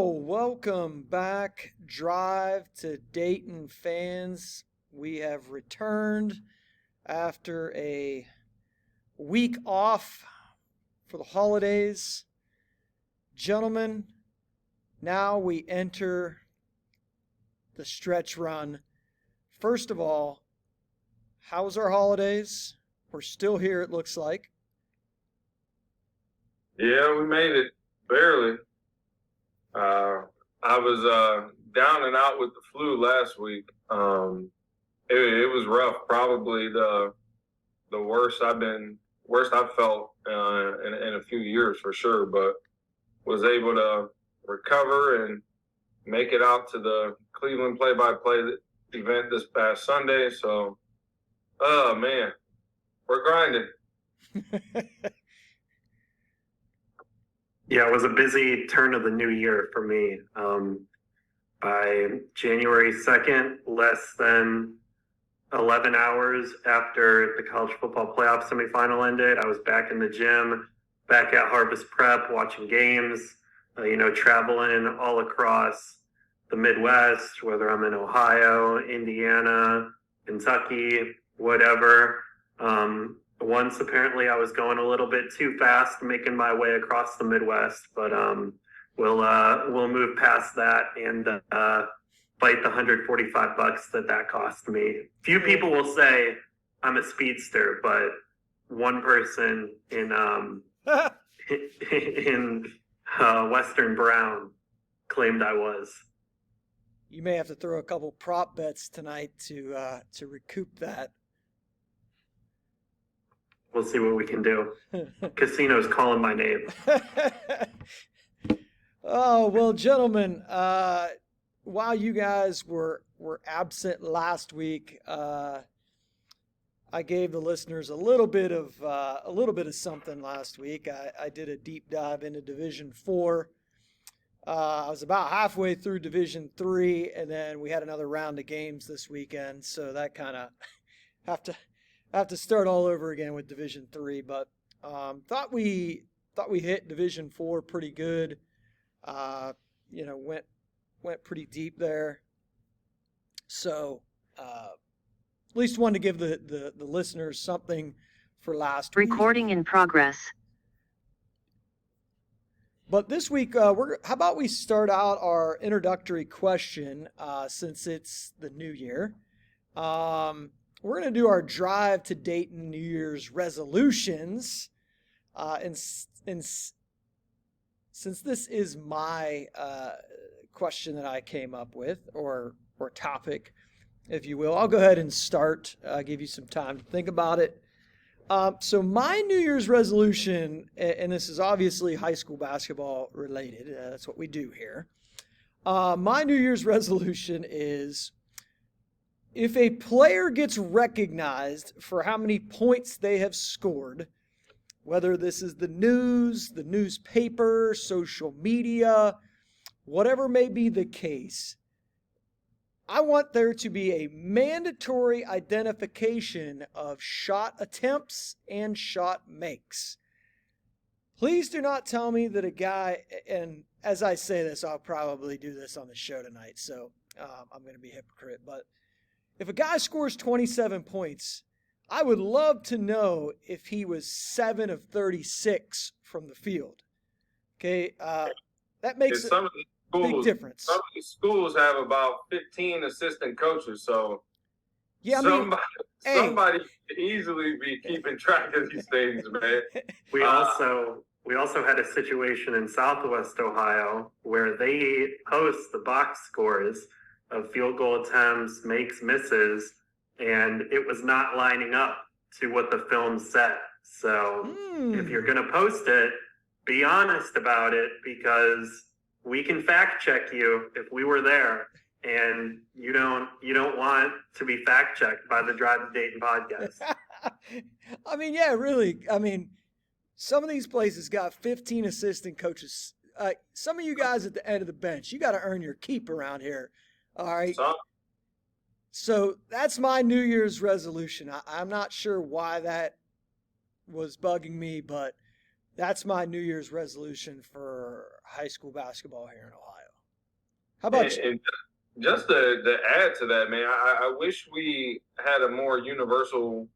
Welcome back, Drive to Dayton fans. We have returned after a week off for the holidays. Gentlemen, now we enter the stretch run. First of all, how was our holidays? We're still here, it looks like. Yeah, we made it, barely. I was down and out with the flu last week. It was rough. Probably the worst I've felt in a few years for sure. But was able to recover and make it out to the Cleveland play-by-play event this past Sunday. So, oh man, we're grinding. Yeah, it was a busy turn of the new year for me. By January 2nd, less than 11 hours after the college football playoff semifinal ended, I was back in the gym, back at Harvest Prep, watching games, traveling all across the Midwest, whether I'm in Ohio, Indiana, Kentucky, whatever. Once apparently I was going a little bit too fast, making my way across the Midwest, but we'll move past that and fight the $145 that cost me. Few people will say I'm a speedster, but one person in Western Brown claimed I was. You may have to throw a couple prop bets tonight to recoup that. We'll see what we can do. Casino's calling my name. Oh, well, gentlemen, while you guys were absent last week, I gave the listeners a little bit of something last week. I did a deep dive into Division 4. I was about halfway through Division 3, and then we had another round of games this weekend, so that kind of have to start all over again with Division 3, but thought we hit Division 4 pretty good. Went pretty deep there. So at least wanted to give the listeners something for last week. Recording in progress. But this week, how about we start out our introductory question since it's the new year. We're going to do our Drive to Dayton New Year's resolutions. And since this is my question that I came up with, or topic, if you will, I'll go ahead and start, give you some time to think about it. So my New Year's resolution, and this is obviously high school basketball related, that's what we do here. My New Year's resolution is, if a player gets recognized for how many points they have scored, whether this is the news, the newspaper, social media, whatever may be the case, I want there to be a mandatory identification of shot attempts and shot makes. Please do not tell me that a guy, and as I say this, I'll probably do this on the show tonight, so I'm going to be a hypocrite, but if a guy scores 27 points, I would love to know if he was 7 of 36 from the field. Okay, that makes a big difference. Some of these schools have about 15 assistant coaches, so yeah, somebody could easily be keeping track of these things, man. We also had a situation in Southwest Ohio where they post the box scores of field goal attempts, makes, misses, and it was not lining up to what the film said. So if you're going to post it, be honest about it, because we can fact check you if we were there, and you don't want to be fact checked by the Drive to Dayton podcast. I mean, yeah, really. I mean, some of these places got 15 assistant coaches. Some of you guys at the end of the bench, you got to earn your keep around here. All right. So that's my New Year's resolution. I'm not sure why that was bugging me, but that's my New Year's resolution for high school basketball here in Ohio. How about you? And just to add to that, man, I wish we had a more universal,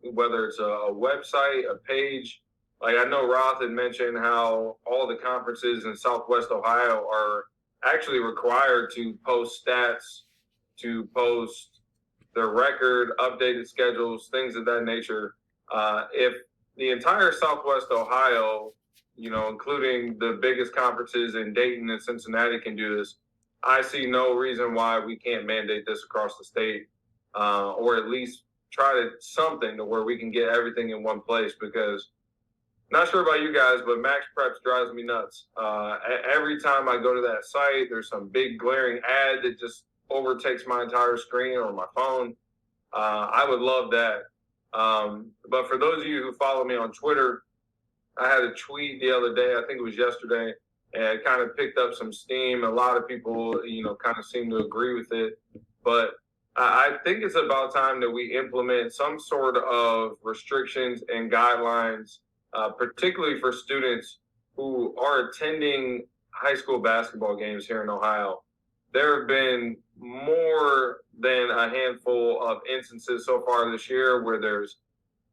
whether it's a website, a page. Like I know Roth had mentioned how all the conferences in Southwest Ohio are actually required to post stats, to post their record, updated schedules, things of that nature. If the entire Southwest Ohio, including the biggest conferences in Dayton and Cincinnati can do this, I see no reason why we can't mandate this across the state, or at least try to something to where we can get everything in one place. Because not sure about you guys, but Max Preps drives me nuts. Every time I go to that site, there's some big glaring ad that just overtakes my entire screen or my phone. I would love that. But for those of you who follow me on Twitter, I had a tweet the other day, I think it was yesterday, and it kind of picked up some steam. A lot of people, kind of seem to agree with it. But I think it's about time that we implement some sort of restrictions and guidelines, particularly for students who are attending high school basketball games here in Ohio. There have been more than a handful of instances so far this year where there's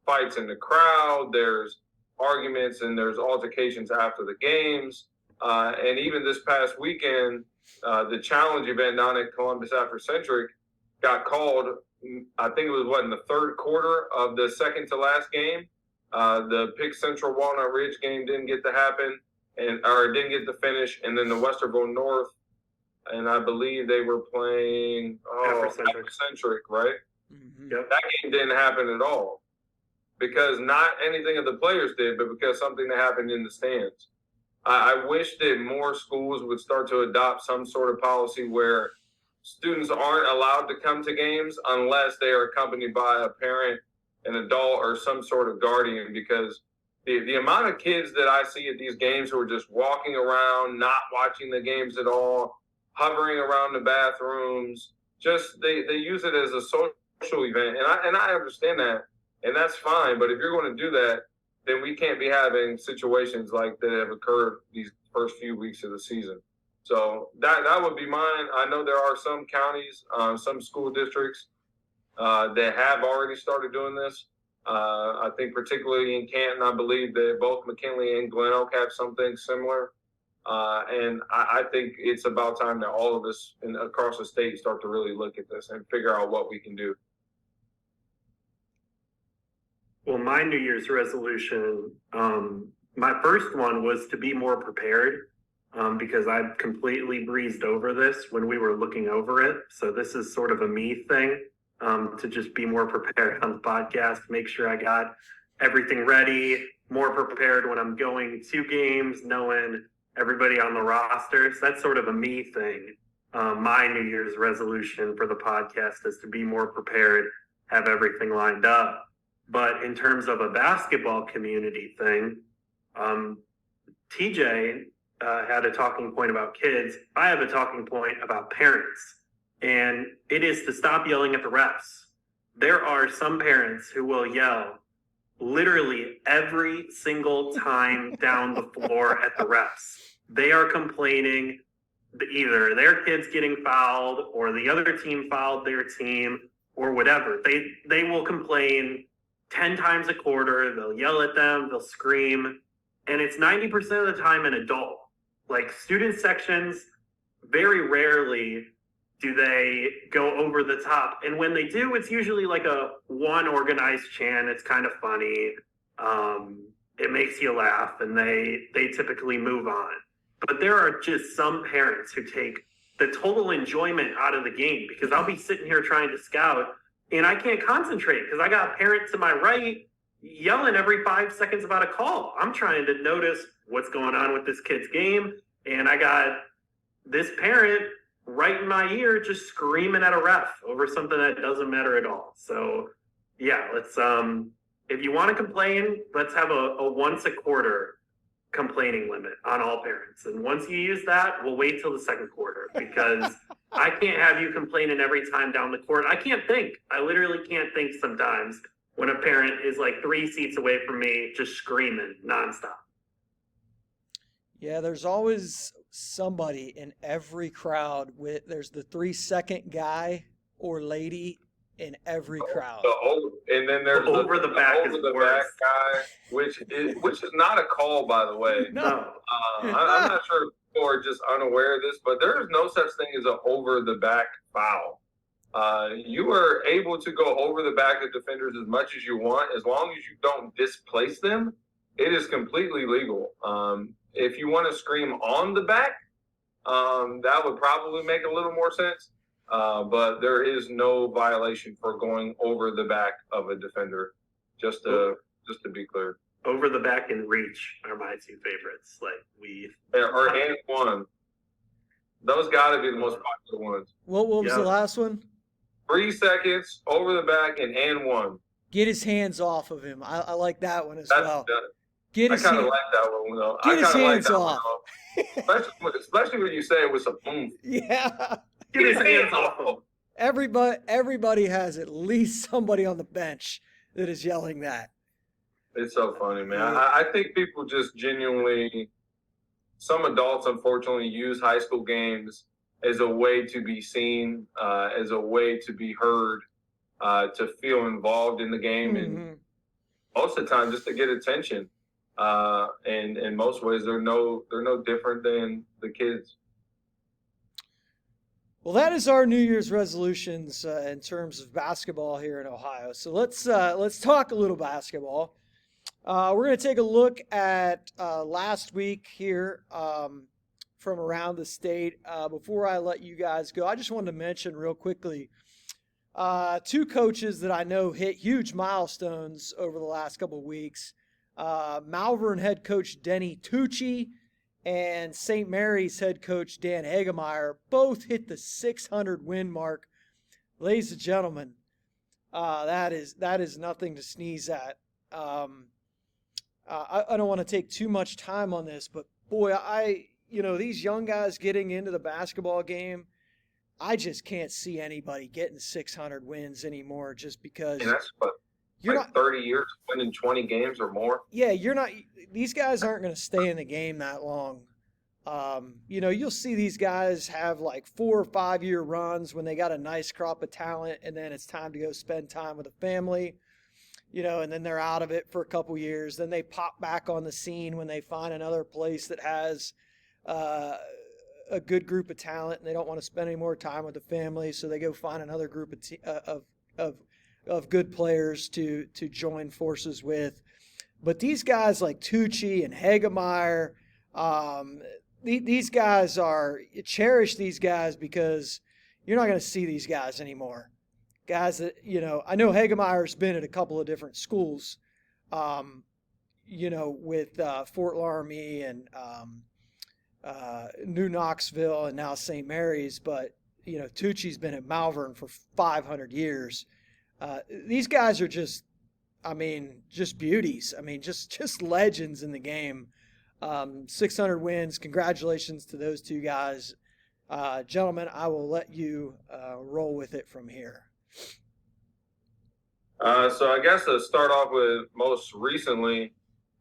fights in the crowd, there's arguments, and there's altercations after the games. And even this past weekend, the challenge event down at Columbus After Centric got called, I think it was in the third quarter of the second to last game. The Pick Central Walnut Ridge game didn't get to happen, or didn't get to finish. And then the Westerville North, and I believe they were playing Centric, right? Mm-hmm. Yep. That game didn't happen at all, because not anything of the players did, but because something that happened in the stands. I wish that more schools would start to adopt some sort of policy where students aren't allowed to come to games unless they are accompanied by a parent, an adult, or some sort of guardian, because the amount of kids that I see at these games who are just walking around, not watching the games at all, hovering around the bathrooms, just they use it as a social event. And I understand that, and that's fine. But if you're going to do that, then we can't be having situations like that have occurred these first few weeks of the season. So that would be mine. I know there are some counties, some school districts that have already started doing this. I think particularly in Canton, I believe that both McKinley and Glen Oak have something similar. And I think it's about time that all of us across the state start to really look at this and figure out what we can do. Well, my New Year's resolution, my first one was to be more prepared, because I completely breezed over this when we were looking over it. So this is sort of a me thing, to just be more prepared on the podcast, make sure I got everything ready, more prepared when I'm going to games, knowing everybody on the roster. So that's sort of a me thing. My New Year's resolution for the podcast is to be more prepared, have everything lined up. But in terms of a basketball community thing, TJ had a talking point about kids. I have a talking point about parents, and it is to stop yelling at the refs. There are some parents who will yell literally every single time down the floor at the refs. They are complaining that either their kid's getting fouled or the other team fouled their team or whatever. They will complain 10 times a quarter. They'll yell at them, they'll scream, and it's 90% of the time an adult. Like student sections, very rarely do they go over the top. And when they do, it's usually like a one organized chant. It's kind of funny. It makes you laugh, and they typically move on. But there are just some parents who take the total enjoyment out of the game, because I'll be sitting here trying to scout and I can't concentrate because I got a parent to my right yelling every 5 seconds about a call. I'm trying to notice what's going on with this kid's game, and I got this parent right in my ear just screaming at a ref over something that doesn't matter at all. So yeah, let's if you want to complain, let's have a once a quarter complaining limit on all parents. And once you use that, we'll wait till the second quarter, because I can't have you complaining every time down the court. I can't think. I literally can't think sometimes when a parent is like 3 seats away from me just screaming nonstop. Yeah, there's always somebody in every crowd there's the 3-second guy or lady in every crowd. And then there's over the back guy, which is not a call, by the way. No. I'm not sure if people are just unaware of this, but there is no such thing as an over the back foul. You are able to go over the back of defenders as much as you want, as long as you don't displace them. It is completely legal. If you want to scream on the back, that would probably make a little more sense. But there is no violation for going over the back of a defender. Just to be clear. Over the back and reach are my two favorites. Or and one. Those got to be the most popular ones. What was the last one? 3 seconds over the back and one. Get his hands off of him. I like that one as well. I kind of like that one though. Get his hands off. Especially when you say it with some boom. Yeah. Get his hands off him. Everybody has at least somebody on the bench that is yelling that. It's so funny, man. I think people just genuinely, some adults unfortunately use high school games as a way to be seen, as a way to be heard, to feel involved in the game, and most of the time just to get attention. And in most ways, they're no different than the kids. Well, that is our New Year's resolutions in terms of basketball here in Ohio. So let's talk a little basketball. We're going to take a look at last week here from around the state. Before I let you guys go, I just wanted to mention real quickly two coaches that I know hit huge milestones over the last couple of weeks. Malvern head coach Denny Tucci and St. Mary's head coach Dan Hagemeyer both hit the 600 win mark. Ladies and gentlemen, that is nothing to sneeze at. I don't want to take too much time on this, but boy, these young guys getting into the basketball game, I just can't see anybody getting 600 wins anymore just because. And that's what, you're not 30 years winning 20 games or more. Yeah, these guys aren't going to stay in the game that long. You'll see these guys have like 4 or 5 year runs when they got a nice crop of talent, and then it's time to go spend time with a family, and then they're out of it for a couple years. Then they pop back on the scene when they find another place that has a good group of talent, and they don't want to spend any more time with the family, so they go find another group of good players to join forces with. But these guys like Tucci and Hagemeyer, these guys cherish these guys because you're not going to see these guys anymore. Guys that, I know Hagemeyer's been at a couple of different schools, with Fort Laramie and New Knoxville and now St. Mary's, but, Tucci's been at Malvern for 500 years. These guys are just beauties. Just legends in the game. 600 wins. Congratulations to those two guys. Gentlemen, I will let you roll with it from here. So I guess to start off with, most recently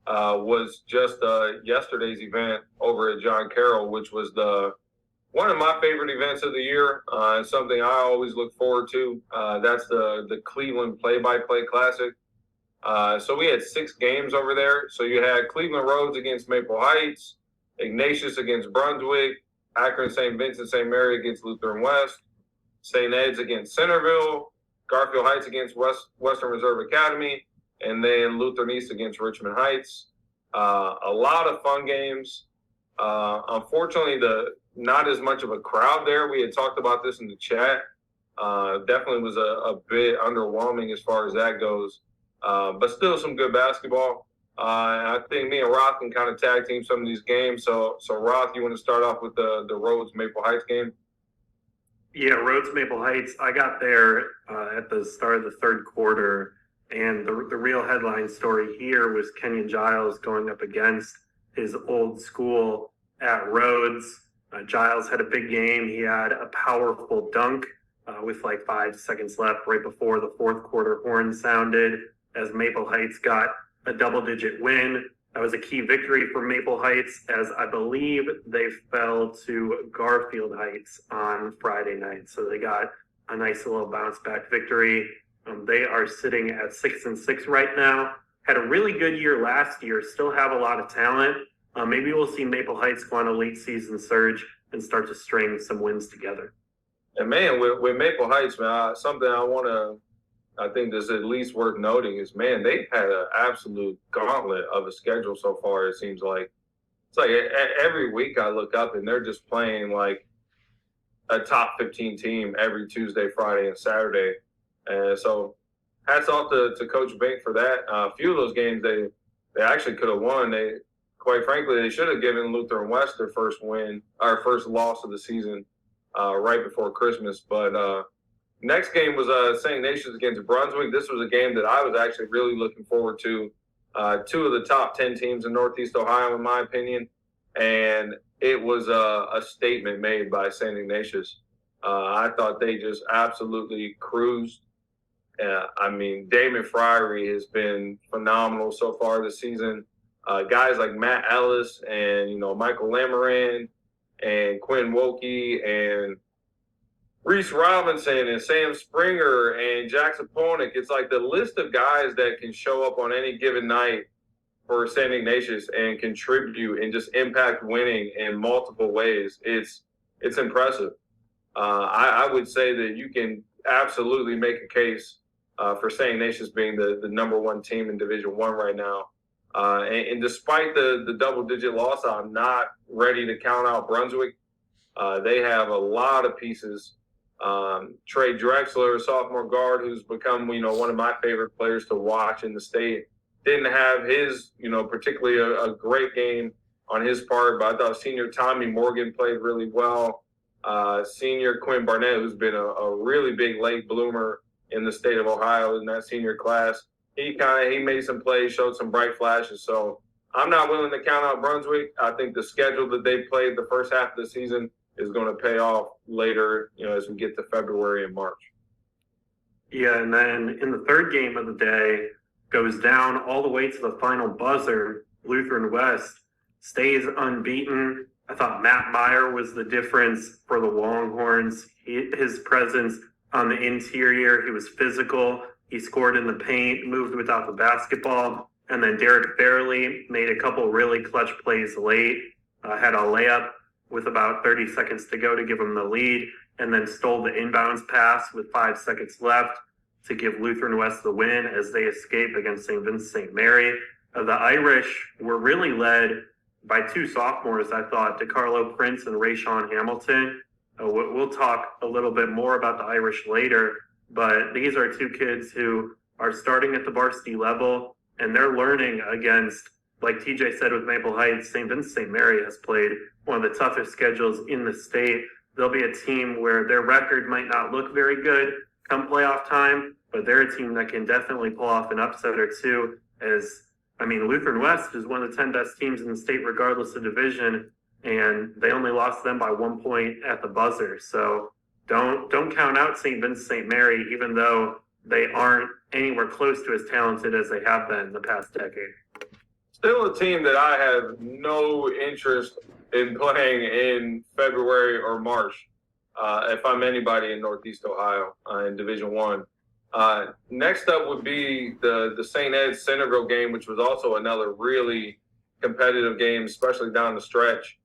was just yesterday's event over at John Carroll, which was one of my favorite events of the year. It's something I always look forward to. That's the Cleveland Play-by-Play Classic. So we had 6 games over there. So you had Cleveland Rhodes against Maple Heights, Ignatius against Brunswick, Akron St. Vincent St. Mary against Lutheran West, St. Ed's against Centerville, Garfield Hts against Western Reserve Academy, and then Lutheran East against Richmond Hts. A lot of fun games. Unfortunately, not as much of a crowd there. We had talked about this in the chat. Definitely was a bit underwhelming as far as that goes. But still some good basketball. I think me and Roth can kind of tag team some of these games. So Roth, you want to start off with the Rhodes Maple Heights game? Yeah, Rhodes Maple Heights. I got there at the start of the third quarter, and the real headline story here was Kenyon Giles going up against his old school at Rhodes. Giles had a big game. He had a powerful dunk with like 5 seconds left right before the fourth quarter horn sounded, as Maple Heights got a double-digit win. That was a key victory for Maple Heights, as I believe they fell to Garfield Hts on Friday night. So they got a nice little bounce back victory. They are sitting at 6-6 right now. Had a really good year last year, still have a lot of talent. Maybe we'll see Maple Heights go on a late season surge and start to string some wins together. And man, with Maple Heights, man, something I think that's at least worth noting is, man, they've had an absolute gauntlet of a schedule so far. It seems like it's like every week I look up and they're just playing like a top 15 team every Tuesday, Friday, and Saturday. And so hats off to Coach Bink for that. A few of those games they actually could have won. Quite frankly, they should have given Lutheran West their first loss of the season right before Christmas. But next game was St. Ignatius against Brunswick. This was a game that I was actually really looking forward to. Two of the top 10 teams in Northeast Ohio, in my opinion. And it was a statement made by St. Ignatius. I thought they just absolutely cruised. I mean, Damon Fryery has been phenomenal so far this season. Guys like Matt Ellis and, Michael Lamoran and Quinn Wilkie and Reese Robinson and Sam Springer and Jackson Polnick. It's like the list of guys that can show up on any given night for St. Ignatius and contribute and just impact winning in multiple ways. It's impressive. I would say that you can absolutely make a case for St. Ignatius being the number one team in Division I right now. And despite the double-digit loss, I'm not ready to count out Brunswick. They have a lot of pieces. Trey Drexler, sophomore guard, who's become, one of my favorite players to watch in the state, didn't have his, particularly a great game on his part, but I thought senior Tommy Morgan played really well. Senior Quinn Barnett, who's been a really big late bloomer in the state of Ohio in that senior class, he made some plays, showed some bright flashes. So I'm not willing to count out Brunswick. I think the schedule that they played the first half of the season is going to pay off later, as we get to February and March. Yeah, and then in the third game of the day, goes down all the way to the final buzzer. Lutheran West stays unbeaten. I thought Matt Meyer was the difference for the Longhorns. His presence on the interior, he was physical. He scored in the paint, moved without the basketball. And then Derek Fairley made a couple really clutch plays late, had a layup with about 30 seconds to go to give him the lead, and then stole the inbounds pass with 5 seconds left to give Lutheran West the win as they escape against St. Vincent St. Mary. The Irish were really led by two sophomores, I thought, DeCarlo Prince and Rayshawn Hamilton. We'll talk a little bit more about the Irish later, but these are two kids who are starting at the varsity level, and they're learning against, like TJ said with Maple Heights, St. Vincent St. Mary has played one of the toughest schedules in the state. They'll be a team where their record might not look very good come playoff time, but they're a team that can definitely pull off an upset or two. Lutheran West is one of the 10 best teams in the state regardless of division, and they only lost them by 1 point at the buzzer. So don't count out St. Vincent St. Mary, even though they aren't anywhere close to as talented as they have been the past decade. Still a team that I have no interest in playing in February or March, if I'm anybody in Northeast Ohio in Division I. Next up would be the St. Ed's Centerville game, which was also another really competitive game, especially down the stretch.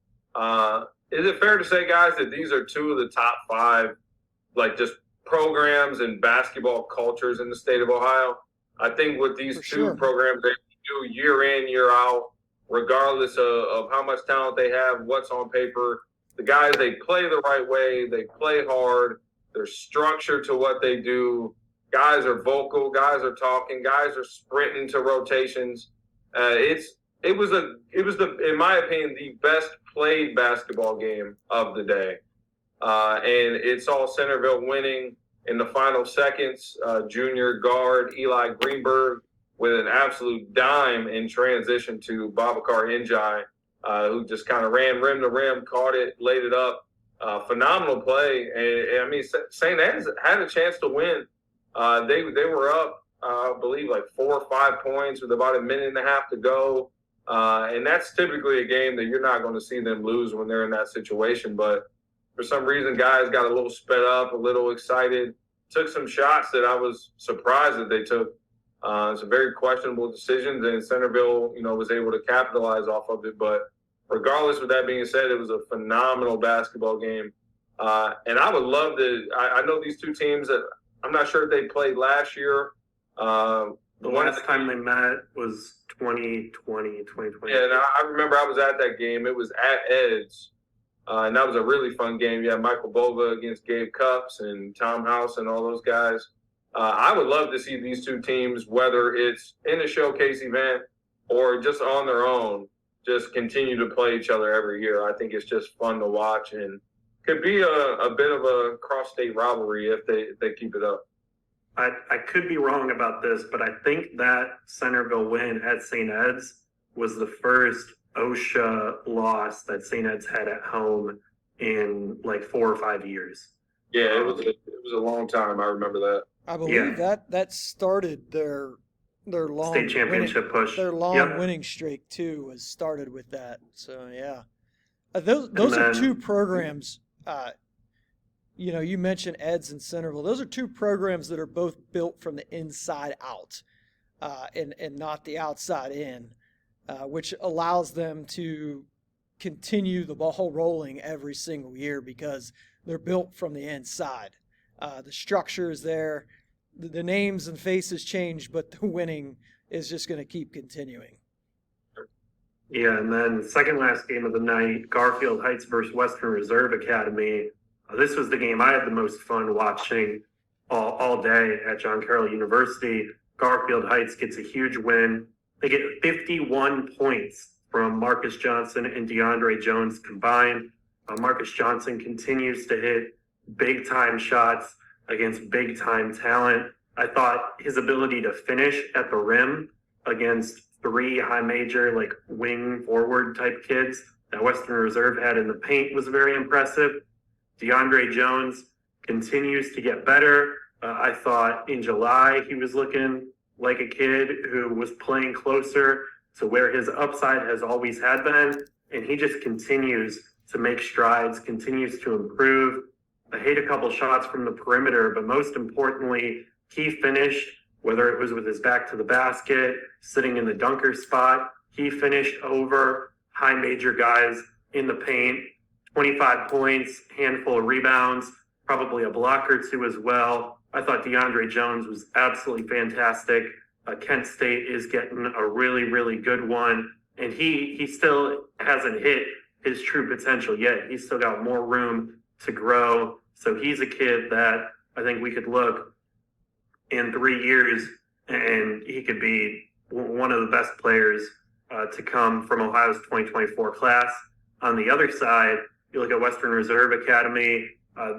Is it fair to say, guys, that these are two of the top 5, just programs and basketball cultures in the state of Ohio? I think with these two programs, they do year in, year out, regardless of how much talent they have, what's on paper. The guys, they play the right way. They play hard. There's structure to what they do. Guys are vocal. Guys are talking. Guys are sprinting to rotations. It was in my opinion, the best played basketball game of the day. And it saw Centerville winning in the final seconds. Junior guard Eli Greenberg with an absolute dime in transition to Babacar Njai, who just kind of ran rim to rim, caught it, laid it up. Phenomenal play. And St. Ed's had a chance to win. They were up, I believe, 4 or 5 points with about a minute and a half to go. And that's typically a game that you're not going to see them lose when they're in that situation. But for some reason, guys got a little sped up, a little excited, took some shots that I was surprised that they took. Some very questionable decisions, and Centerville, was able to capitalize off of it. But regardless of that being said, it was a phenomenal basketball game. And I would love to – I know these two teams that I'm not sure if they played last year. The last time they met was 2020. Yeah, and I remember I was at that game. It was at Ed's, and that was a really fun game. You had Michael Bova against Gabe Cupps and Tom House and all those guys. I would love to see these two teams, whether it's in a showcase event or just on their own, just continue to play each other every year. I think it's just fun to watch and could be a bit of a cross-state rivalry if they keep it up. I could be wrong about this, but I think that Centerville win at St. Ed's was the first OSHA loss that St. Ed's had at home in like 4 or 5 years. Yeah, it was a long time. I remember that. I believe that started their long state championship push. Their long winning streak too was started with that. So yeah, those are two programs. You mentioned Ed's and Centerville. Those are two programs that are both built from the inside out, and not the outside in, which allows them to continue the ball rolling every single year because they're built from the inside. The structure is there. The names and faces change, but the winning is just going to keep continuing. Yeah, and then second last game of the night, Garfield Hts versus Western Reserve Academy. This was the game I had the most fun watching all day at John Carroll University. Garfield Hts gets a huge win. They get 51 points from Marcus Johnson and DeAndre Jones combined. Marcus Johnson continues to hit big-time shots against big-time talent. I thought his ability to finish at the rim against 3 high major, like wing forward type kids that Western Reserve had in the paint was very impressive. DeAndre Jones continues to get better. I thought in July he was looking like a kid who was playing closer to where his upside has always had been, and he just continues to make strides, continues to improve. I hit a couple shots from the perimeter, but most importantly, he finished, whether it was with his back to the basket, sitting in the dunker spot, he finished over high major guys in the paint. 25 points, handful of rebounds, probably a block or two as well. I thought DeAndre Jones was absolutely fantastic. Kent State is getting a really, really good one, and he still hasn't hit his true potential yet. He's still got more room to grow. So he's a kid that I think we could look in 3 years and he could be one of the best players to come from Ohio's 2024 class. On the other side, you look at Western Reserve Academy,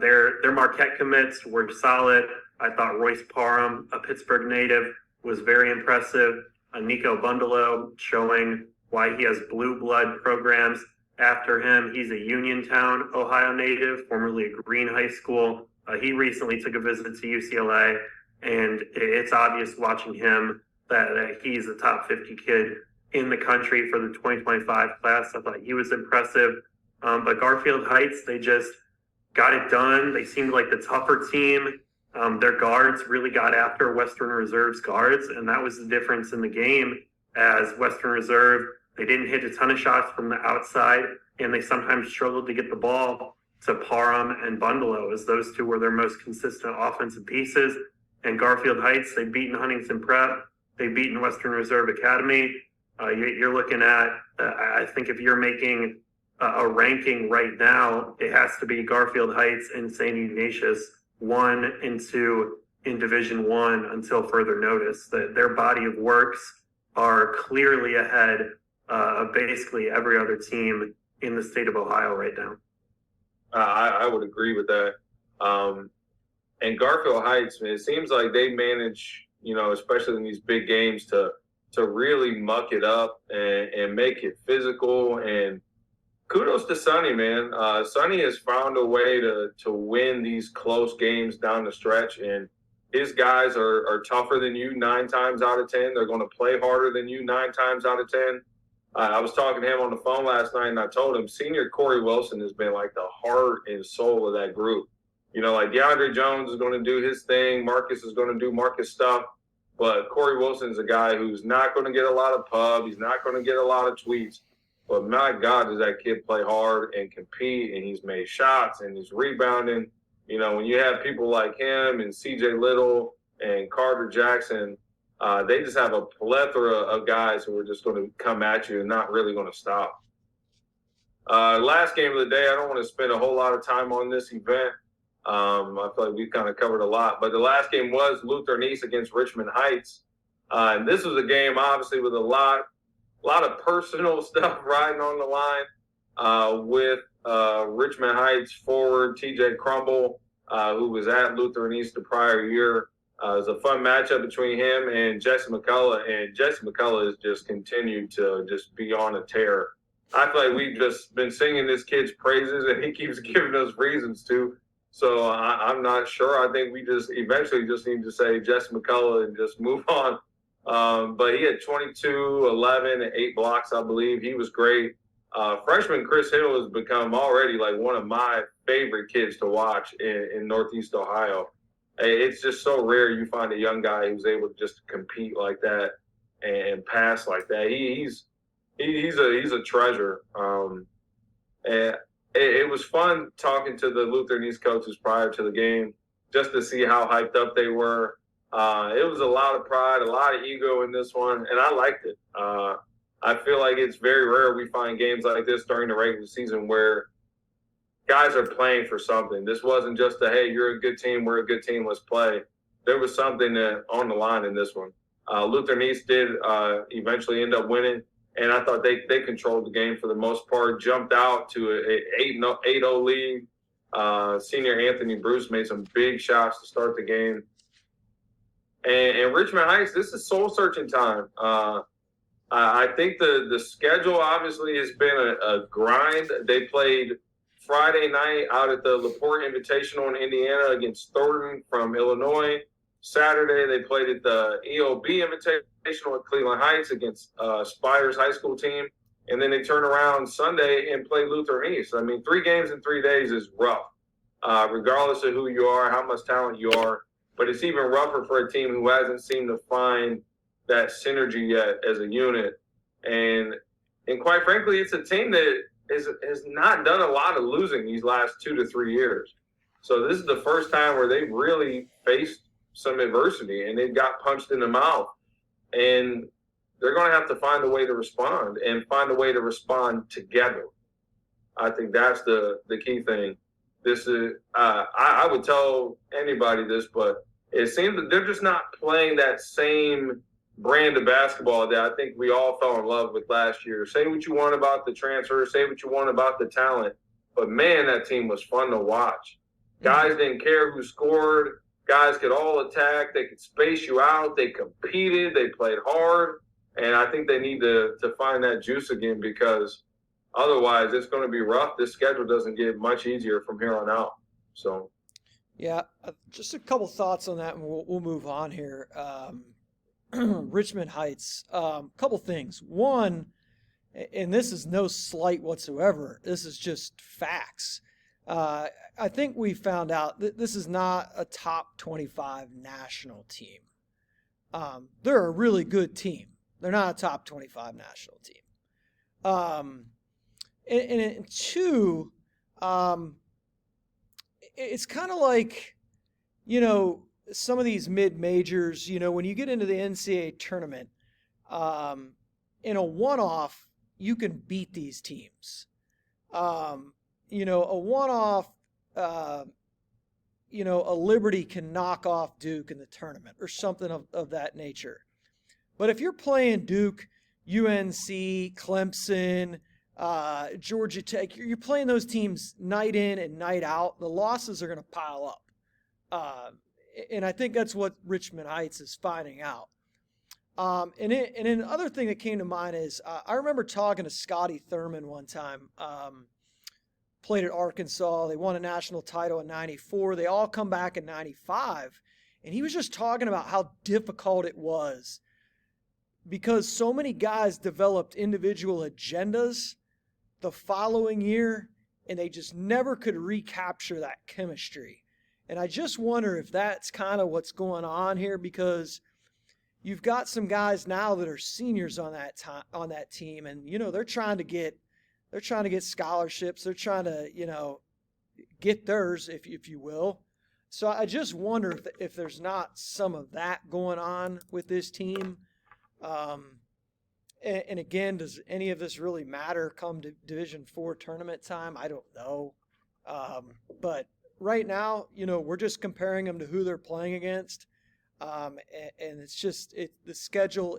their Marquette commits were solid. I thought Royce Parham, a Pittsburgh native, was very impressive. Nico Bundalo showing why he has blue blood programs after him. He's a Uniontown, Ohio native, formerly a Green High School. He recently took a visit to UCLA, and it's obvious watching him that he's a top 50 kid in the country for the 2025 class. I thought he was impressive. But Garfield Hts, they just got it done. They seemed like the tougher team. Their guards really got after Western Reserve's guards, and that was the difference in the game. As Western Reserve, they didn't hit a ton of shots from the outside, and they sometimes struggled to get the ball to Parham and Bundalo, as those two were their most consistent offensive pieces. And Garfield Hts, they've beaten Huntington Prep, they've beaten Western Reserve Academy. You're looking at, I think if you're making a ranking right now, it has to be Garfield Hts and St. Ignatius, 1 and 2 in Division I until further notice. That their body of works are clearly ahead of basically every other team in the state of Ohio right now. I would agree with that. And Garfield Hts, man, it seems like they manage, especially in these big games, to really muck it up and make it physical. And kudos to Sonny, man. Sonny has found a way to win these close games down the stretch, and his guys are tougher than you 9 times out of 10. They're going to play harder than you 9 times out of 10. I was talking to him on the phone last night, and I told him senior Corey Wilson has been like the heart and soul of that group. You know, like DeAndre Jones is going to do his thing. Marcus is going to do Marcus stuff. But Corey Wilson's a guy who's not going to get a lot of pub. He's not going to get a lot of tweets. But my God, does that kid play hard and compete, and he's made shots and he's rebounding. You know, when you have people like him and C.J. Little and Carter Jackson, they just have a plethora of guys who are just going to come at you and not really going to stop. Last game of the day, I don't want to spend a whole lot of time on this event. I feel like we've kind of covered a lot. But the last game was Lutheran E against Richmond Hts. And this was a game, obviously, with a lot of personal stuff riding on the line with Richmond Hts forward TJ Crumble, who was at Lutheran East the prior year. It was a fun matchup between him and Jesse McCullough, and Jesse McCullough has just continued to just be on a tear. I feel like we've just been singing this kid's praises, and he keeps giving us reasons to. So I'm not sure. I think we just eventually just need to say Jesse McCullough and just move on. But he had 22, 11, and 8 blocks, I believe. He was great. Freshman Chris Hill has become already like one of my favorite kids to watch in Northeast Ohio. It's just so rare you find a young guy who's able to just compete like that and pass like that. He's a treasure. And it was fun talking to the Lutheran East coaches prior to the game just to see how hyped up they were. It was a lot of pride, a lot of ego in this one, and I liked it. I feel like it's very rare we find games like this during the regular season where guys are playing for something. This wasn't just a, hey, you're a good team, we're a good team, let's play. There was something on the line in this one. Lutheran East did eventually end up winning, and I thought they controlled the game for the most part, jumped out to an 8-0 lead. Senior Anthony Bruce made some big shots to start the game. And Richmond Hts, this is soul-searching time. I think the schedule obviously has been a grind. They played Friday night out at the LaPorte Invitational in Indiana against Thornton from Illinois. Saturday, they played at the EOB Invitational at Cleveland Heights against Spires High School team. And then they turn around Sunday and play Lutheran East. I mean, 3 games in 3 days is rough, regardless of who you are, how much talent you are. But it's even rougher for a team who hasn't seemed to find that synergy yet as a unit. And quite frankly, it's a team that has not done a lot of losing these last 2 to 3 years. So this is the first time where they've really faced some adversity and they got punched in the mouth. And they're going to have to find a way to respond and find a way to respond together. I think that's the key thing. This is I would tell anybody this, but it seems that they're just not playing that same brand of basketball that I think we all fell in love with last year. Say what you want about the transfer, say what you want about the talent, but man, that team was fun to watch. Guys didn't care who scored. Guys could all attack. They could space you out. They competed. They played hard. And I think they need to find that juice again, because otherwise it's going to be rough. This schedule doesn't get much easier from here on out. So, yeah, just a couple thoughts on that, and we'll move on here. Richmond Hts, couple things. One, and this is no slight whatsoever, this is just facts. I think we found out that this is not a top 25 national team. They're a really good team. They're not a top 25 national team. And two, it's kind of like, you know, some of these mid-majors, you know, when you get into the NCAA tournament, in a one-off, you can beat these teams. You know, a one-off, you know, a Liberty can knock off Duke in the tournament or something of that nature. But if you're playing Duke, UNC, Clemson, Georgia Tech, you're playing those teams night in and night out, the losses are going to pile up. And I think that's what Richmond Hts is finding out. And another thing that came to mind is I remember talking to Scotty Thurman one time, played at Arkansas. They won a national title in 94. They all come back in 95. And he was just talking about how difficult it was because so many guys developed individual agendas the following year, and they just never could recapture that chemistry. And I just wonder if that's kind of what's going on here, because you've got some guys now that are seniors on that team, and they're trying to get scholarships. They're trying to get theirs, if you will. So I just wonder if there's not some of that going on with this team. And again, does any of this really matter come to Division IV tournament time? I don't know. But right now, we're just comparing them to who they're playing against. And it's just the schedule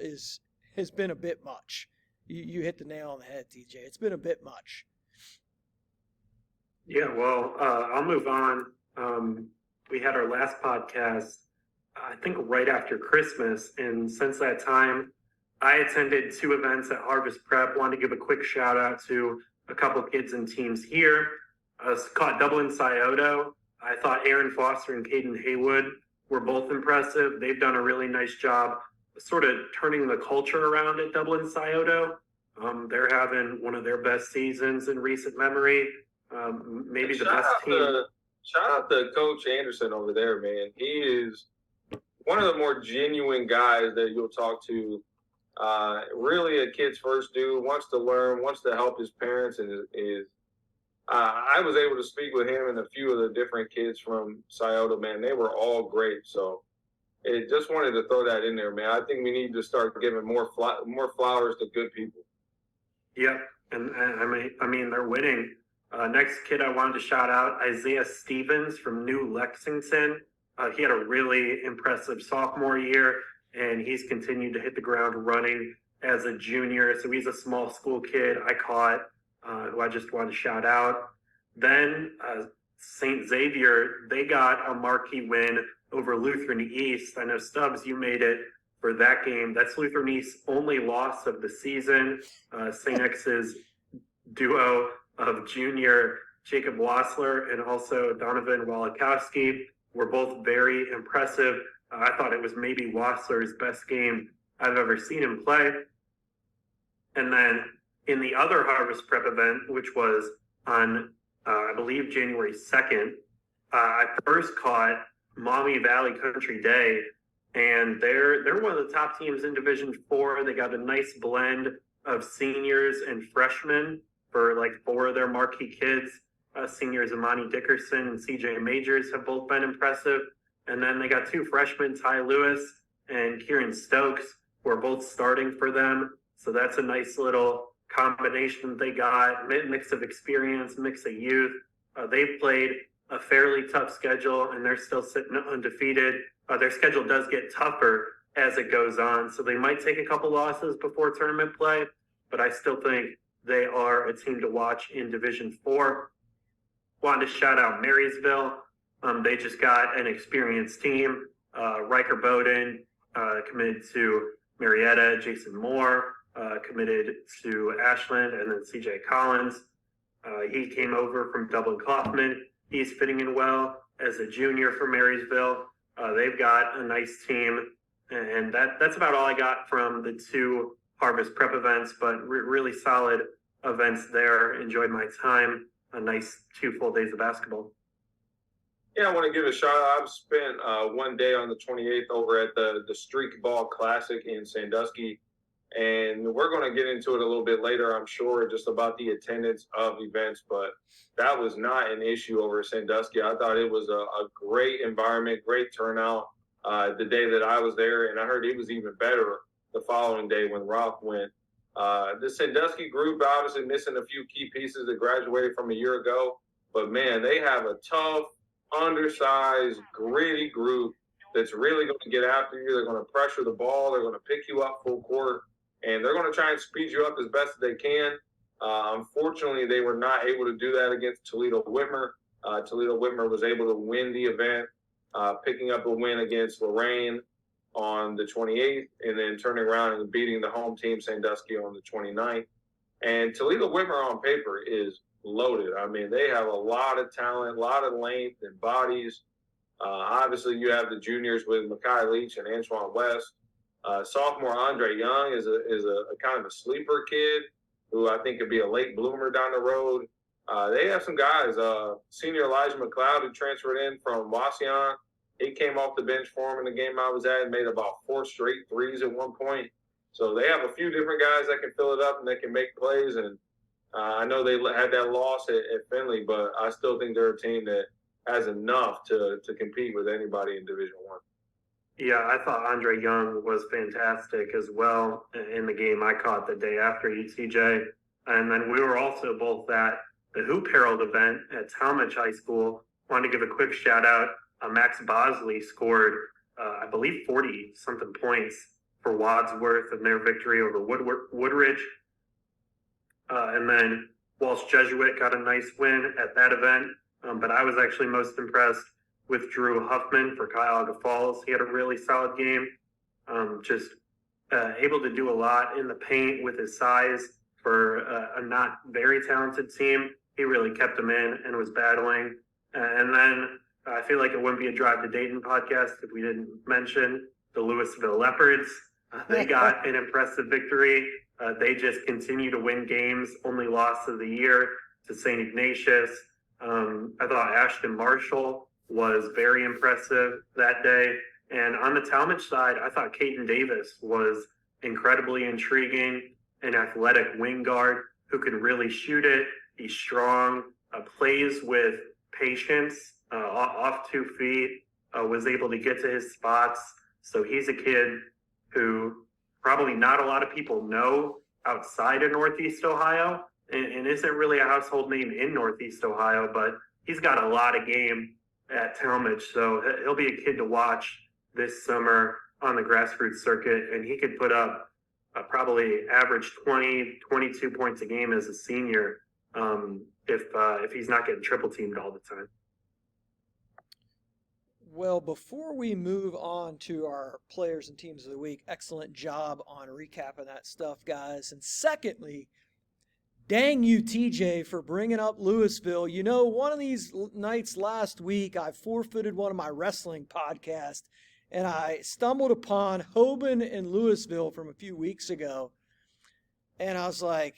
has been a bit much. You hit the nail on the head, TJ. It's been a bit much. Yeah, well, I'll move on. We had our last podcast, I think, right after Christmas. And since that time, I attended 2 events at Harvest Prep. Wanted to give a quick shout out to a couple kids and teams here. I caught double in Scioto. I thought Aaron Foster and Caden Haywood were both impressive. They've done a really nice job sort of turning the culture around at Dublin Scioto. They're having one of their best seasons in recent memory. Maybe the best team. Shout out to Coach Anderson over there, man. He is one of the more genuine guys that you'll talk to. Really a kid's first dude, wants to learn, wants to help his parents, and I was able to speak with him and a few of the different kids from Scioto, man. They were all great. So just wanted to throw that in there, man. I think we need to start giving more flowers to good people. Yep, and I mean they're winning. Next kid I wanted to shout out, Isaiah Stevens from New Lexington. He had a really impressive sophomore year, and he's continued to hit the ground running as a junior. So he's a small school kid I caught, who I just wanted to shout out. Then St. Xavier, they got a marquee win over Lutheran East. I know, Stubbs, you made it for that game. That's Lutheran East's only loss of the season. St. X's duo of junior Jacob Wassler and also Donovan Walikowski were both very impressive. I thought it was maybe Wassler's best game I've ever seen him play. And then in the other Harvest Prep event, which was on, I believe, January 2nd, I first caught Maumee Valley Country Day, and they're one of the top teams in Division IV. They got a nice blend of seniors and freshmen for like 4 of their marquee kids. Seniors Imani Dickerson and CJ Majors have both been impressive. And then they got 2 freshmen, Ty Lewis and Kieran Stokes, who are both starting for them. So that's a nice little combination they got, mix of experience, mix of youth. They've played a fairly tough schedule, and they're still sitting undefeated. Their schedule does get tougher as it goes on, so they might take a couple losses before tournament play, but I still think they are a team to watch in Division IV. Wanted to shout out Marysville. They just got an experienced team. Riker Bowden committed to Marietta, Jason Moore committed to Ashland, and then CJ Collins. He came over from Dublin Kaufman. He's fitting in well as a junior for Marysville. They've got a nice team, and that's about all I got from the 2 Harvest Prep events, but really solid events there. Enjoyed my time. A nice 2 full days of basketball. Yeah, I want to give a shout out. I've spent one day on the 28th over at the Streak Ball Classic in Sandusky, and we're going to get into it a little bit later, I'm sure, just about the attendance of events, but that was not an issue over at Sandusky. I thought it was a great environment, great turnout the day that I was there, and I heard it was even better the following day when Ralph went. The Sandusky group obviously missing a few key pieces that graduated from a year ago, but man, they have a tough, undersized, gritty group that's really going to get after you. They're going to pressure the ball. They're going to pick you up full court, and they're going to try and speed you up as best as they can. Unfortunately, they were not able to do that against Toledo Whitmer. Toledo Whitmer was able to win the event, picking up a win against Lorraine on the 28th, and then turning around and beating the home team, Sandusky, on the 29th. And Toledo Whitmer on paper is loaded. I mean, they have a lot of talent, a lot of length and bodies. Obviously, you have the juniors with Makai Leach and Antoine West. Sophomore Andre Young is a kind of a sleeper kid who I think could be a late bloomer down the road. They have some guys. Senior Elijah McLeod, who transferred in from Wauseon, he came off the bench for him in the game I was at and made about 4 straight threes at one point. So they have a few different guys that can fill it up and that can make plays. And I know they had that loss at Findlay, but I still think they're a team that has enough to compete with anybody in Division I. Yeah, I thought Andre Young was fantastic as well in the game I caught the day after you, TJ. And then we were also both at the Hoop Herald event at Talmadge High School. Wanted to give a quick shout out. Max Bosley scored, I believe, 40-something points for Wadsworth in their victory over Woodridge. And then Walsh Jesuit got a nice win at that event. But I was actually most impressed with Drew Huffman for Cuyahoga Falls. He had a really solid game, just able to do a lot in the paint with his size for a not very talented team. He really kept them in and was battling. And then I feel like it wouldn't be a Drive to Dayton podcast if we didn't mention the Louisville Leopards. They got an impressive victory. They just continue to win games, only loss of the year to St. Ignatius. I thought Ashton Marshall was very impressive that day. And on the Talmadge side, I thought Caden Davis was incredibly intriguing, an athletic wing guard who can really shoot it. He's strong, plays with patience, off 2 feet, was able to get to his spots. So he's a kid who probably not a lot of people know outside of Northeast Ohio and isn't really a household name in Northeast Ohio, but he's got a lot of game at Talmadge. So he'll be a kid to watch this summer on the grassroots circuit, and he could put up probably average 20, 22 points a game as a senior if he's not getting triple teamed all the time. Well, before we move on to our players and teams of the week, excellent job on recapping that stuff, guys. And secondly, dang you, TJ, for bringing up Louisville. You know, one of these nights last week, I forfeited one of my wrestling podcasts, and I stumbled upon Hoban and Louisville from a few weeks ago. And I was like,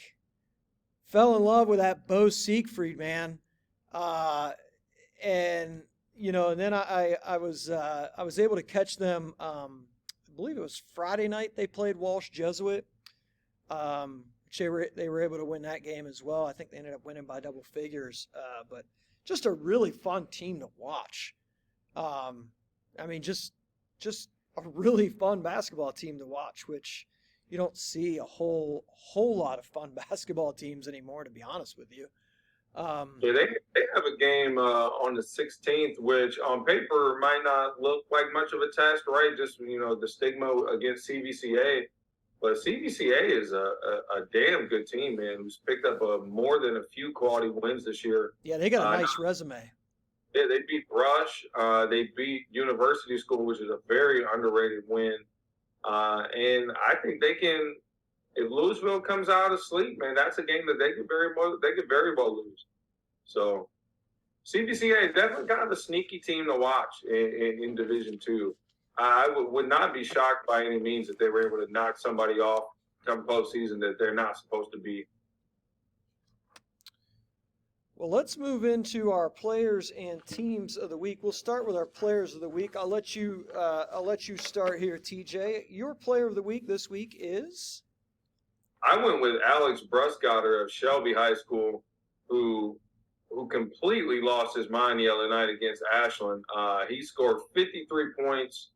fell in love with that Bo Siegfried, man. And you know, and then I was able to catch them. I believe it was Friday night they played Walsh Jesuit. Which they were able to win that game as well. I think they ended up winning by double figures. But just a really fun team to watch. I mean, just a really fun basketball team to watch, which you don't see a whole lot of fun basketball teams anymore, to be honest with you. Yeah, they have a game on the 16th, which on paper might not look like much of a test, right? Just, you know, the stigma against CVCA. But CVCA is a damn good team, man, who's picked up more than a few quality wins this year. Yeah, they got a nice resume. Yeah, they beat Brush. They beat University School, which is a very underrated win. And I think they can. If Louisville comes out of sleep, man, that's a game that they could very well lose. So CVCA is definitely kind of a sneaky team to watch in Division II. I would not be shocked by any means if they were able to knock somebody off come postseason that they're not supposed to be. Well, let's move into our players and teams of the week. We'll start with our players of the week. I'll let you start here, TJ. Your player of the week this week is? I went with Alex Bruscotter of Shelby High School, who completely lost his mind the other night against Ashland. He scored 53 points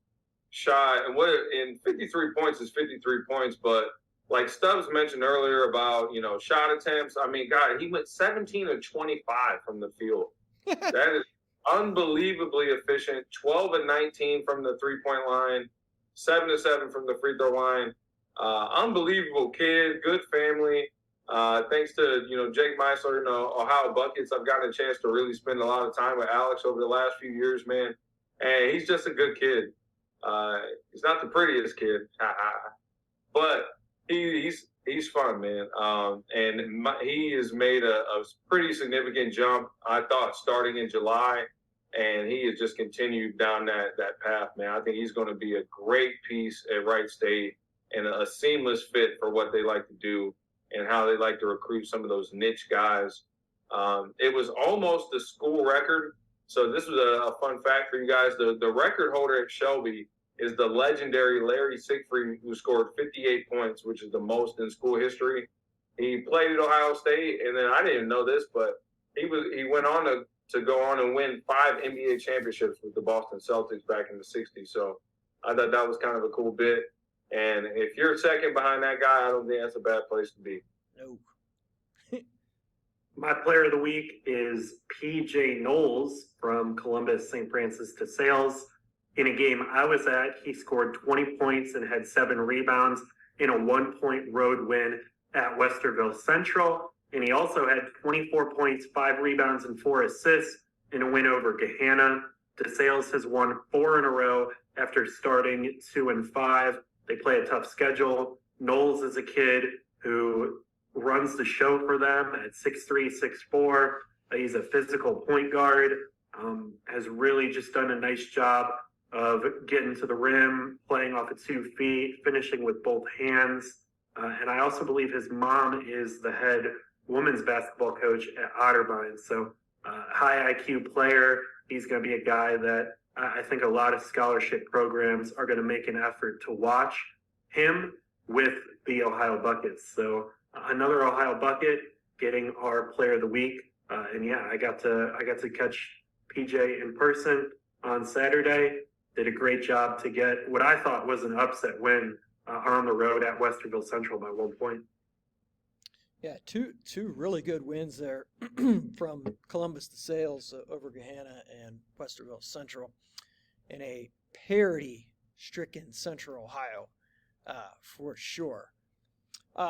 shy, and 53 points is 53 points, but like Stubbs mentioned earlier about, you know, shot attempts, I mean, God, he went 17 of 25 from the field. That is unbelievably efficient. 12 and 19 from the three-point line, 7 of 7 from the free throw line. Unbelievable kid, good family. Thanks to, you know, Jake Meisler and Ohio Buckets, I've gotten a chance to really spend a lot of time with Alex over the last few years, man. And he's just a good kid. He's not the prettiest kid, but he's fun, man. And he has made a pretty significant jump, I thought, starting in July. and he has just continued down that path, man. I think he's going to be a great piece at Wright State and a seamless fit for what they like to do and how they like to recruit some of those niche guys. It was almost the school record. So this was a fun fact for you guys. The record holder at Shelby is the legendary Larry Siegfried, who scored 58 points, which is the most in school history. He played at Ohio State, and then I didn't even know this, but he went on to go on and win 5 NBA championships with the Boston Celtics back in the 60s. So I thought that was kind of a cool bit. And if you're second behind that guy, I don't think that's a bad place to be. No. My player of the week is PJ Knowles from Columbus St. Francis de Sales. In a game I was at, he scored 20 points and had 7 rebounds in a 1-point road win at Westerville Central. And he also had 24 points, 5 rebounds, and 4 assists in a win over Gahanna. DeSales has won 4 in a row after starting 2-5. They play a tough schedule. Knowles is a kid who runs the show for them at 6'3", 6'4". He's a physical point guard, has really just done a nice job of getting to the rim, playing off of 2 feet, finishing with both hands. And I also believe his mom is the head women's basketball coach at Otterbein. So high IQ player. He's going to be a guy that I think a lot of scholarship programs are going to make an effort to watch him with the Ohio Buckets. So another Ohio Bucket getting our player of the week. And yeah, I got to catch PJ in person on Saturday. Did a great job to get what I thought was an upset win on the road at Westerville Central by 1 point. Yeah, two really good wins there from Columbus to Sales over Gahanna and Westerville Central in a parity-stricken Central Ohio, for sure.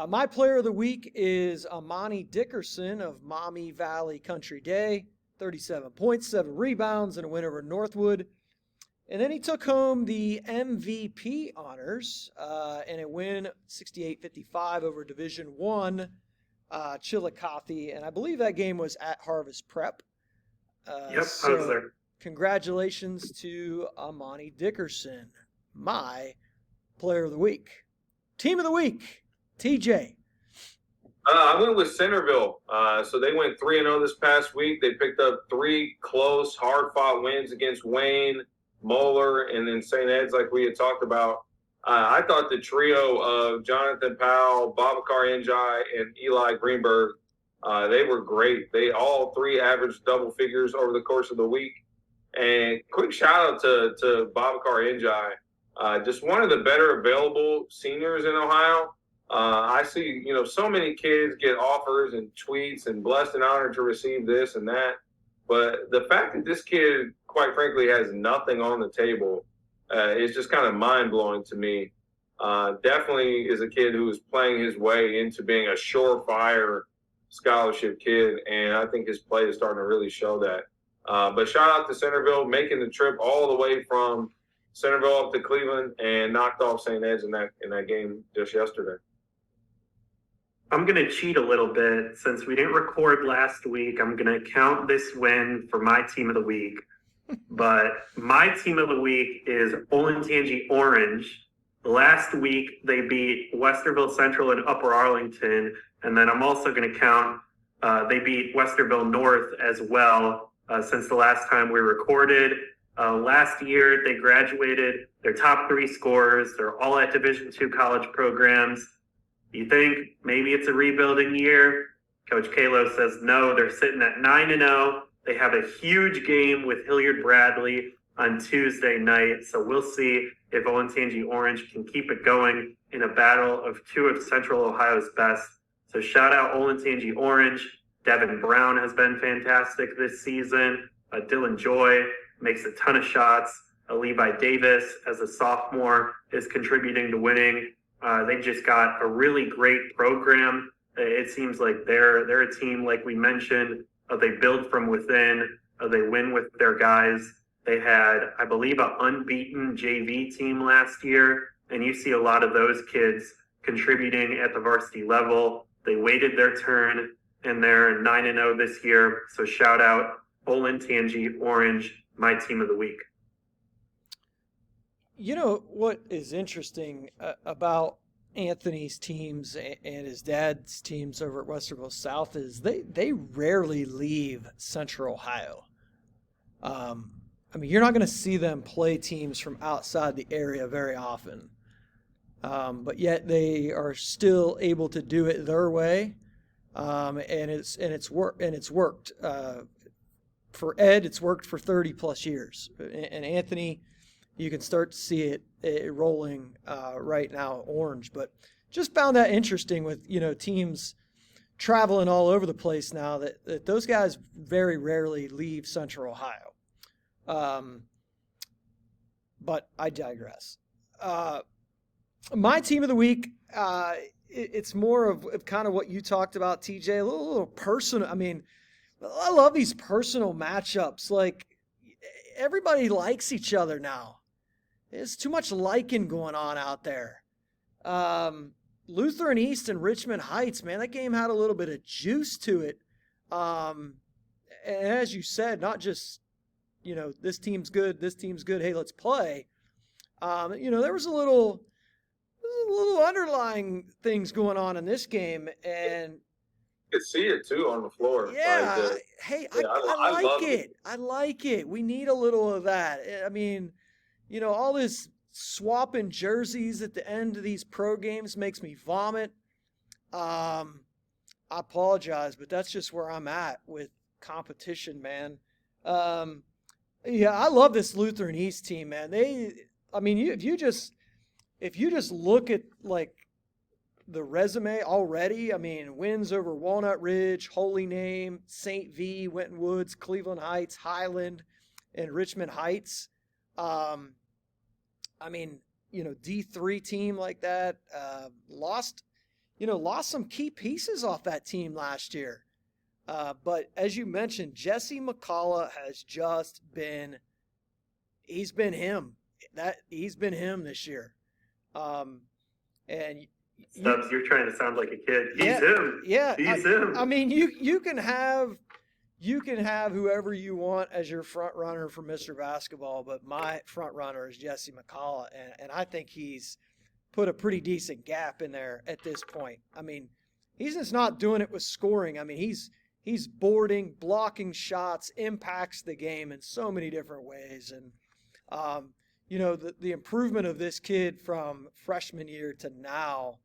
My player of the week is Amani Dickerson of Maumee Valley Country Day, 37 points, 7 rebounds, and a win over Northwood. And then he took home the MVP honors in a win 68-55 over Division I Chillicothe. And I believe that game was at Harvest Prep. Yep, I was there. Congratulations to Amani Dickerson, my player of the week. Team of the week, TJ. I went with Centerville. So they went 3-0 this past week. They picked up 3 close, hard-fought wins against Wayne, Moeller, and then St. Ed's, like we had talked about. I thought the trio of Jonathan Powell, Babacar Njai, and Eli Greenberg, they were great. They all 3 averaged double figures over the course of the week. And quick shout out to Babacar Njai, just one of the better available seniors in Ohio. I see, so many kids get offers and tweets and blessed and honored to receive this and that. But the fact that this kid, quite frankly, has nothing on the table is just kind of mind-blowing to me. Definitely is a kid who is playing his way into being a surefire scholarship kid, and I think his play is starting to really show that. But shout out to Centerville, making the trip all the way from Centerville up to Cleveland and knocked off St. Ed's in that game just yesterday. I'm going to cheat a little bit. Since we didn't record last week, I'm going to count this win for my team of the week. But my team of the week is Olentangy Orange. Last week, they beat Westerville Central and Upper Arlington. And then I'm also going to count they beat Westerville North as well since the last time we recorded. Last year, they graduated their top 3 scorers. They're all at Division II college programs. You think maybe it's a rebuilding year? Coach Kalo says no. They're sitting at 9-0. They have a huge game with Hilliard Bradley on Tuesday night. So we'll see if Olentangy Orange can keep it going in a battle of 2 of Central Ohio's best. So shout out Olentangy Orange. Devin Brown has been fantastic this season. Dylan Joy makes a ton of shots. Levi Davis, as a sophomore, is contributing to winning. They just got a really great program. It seems like they're a team, like we mentioned. They build from within. They win with their guys. They had, I believe, an unbeaten JV team last year, and you see a lot of those kids contributing at the varsity level. They waited their turn, and they're 9-0 this year. So shout out Olentangy Orange, my team of the week. You know what is interesting about Anthony's teams and his dad's teams over at Westerville South is they rarely leave Central Ohio. I mean, you're not going to see them play teams from outside the area very often, but yet they are still able to do it their way, and it's worked. For Ed, it's worked for 30 plus years, and Anthony, you can start to see it rolling right now, orange. But just found that interesting with teams traveling all over the place now that those guys very rarely leave Central Ohio. But I digress. My team of the week, it's more of kind of what you talked about, TJ, a little personal. I mean, I love these personal matchups. Like, everybody likes each other now. There's too much liking going on out there. Lutheran East and Richmond Hts, man, that game had a little bit of juice to it. And as you said, not just, this team's good, hey, let's play. There was a little underlying things going on in this game, and you could see it too on the floor. Yeah, I like it. I like it. We need a little of that. I mean, all this swapping jerseys at the end of these pro games makes me vomit. I apologize, but that's just where I'm at with competition, man. I love this Lutheran East team, man. If you just look at like the resume already, I mean, wins over Walnut Ridge, Holy Name, St. V, Winton Woods, Cleveland Heights, Highland, and Richmond Hts. D3 team like that, lost some key pieces off that team last year. But as you mentioned, Jesse McCullough has just been, he's been him this year. And Stubbs, you're trying to sound like a kid. He's him. Yeah. He's him. I mean, you can have whoever you want as your front runner for Mr. Basketball, but my front runner is Jesse McCullough, and I think he's put a pretty decent gap in there at this point. I mean, he's just not doing it with scoring. I mean, he's boarding, blocking shots, impacts the game in so many different ways, and the improvement of this kid from freshman year to now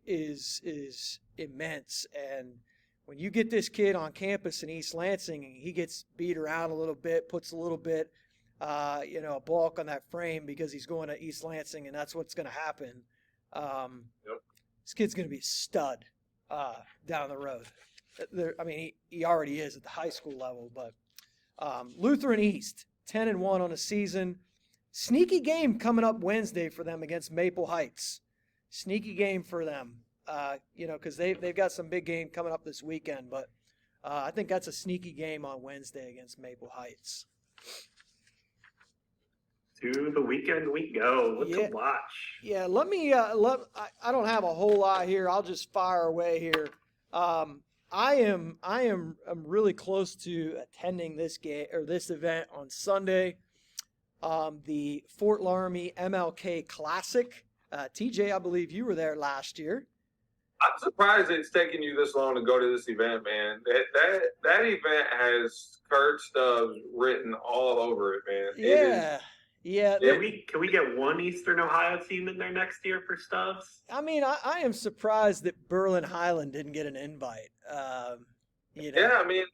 is immense. And when you get this kid on campus in East Lansing and he gets beat around a little bit, puts a little bit, a bulk on that frame because he's going to East Lansing and that's what's going to happen. This kid's going to be a stud down the road. He already is at the high school level, but Lutheran East, 10-1 on the season. Sneaky game coming up Wednesday for them against Maple Heights. Sneaky game for them, because they've got some big game coming up this weekend. But I think that's a sneaky game on Wednesday against Maple Heights. To the weekend we go. What to watch? Yeah, let me. I don't have a whole lot here. I'll just fire away here. I'm really close to attending this game or this event on Sunday. The Fort Laramie MLK Classic. TJ, I believe you were there last year. I'm surprised it's taking you this long to go to this event, man. That event has Kurt Stubbs written all over it, man. Yeah. Can we get one Eastern Ohio team in there next year for Stubbs? I mean, I am surprised that Berlin Highland didn't get an invite. Yeah, I mean,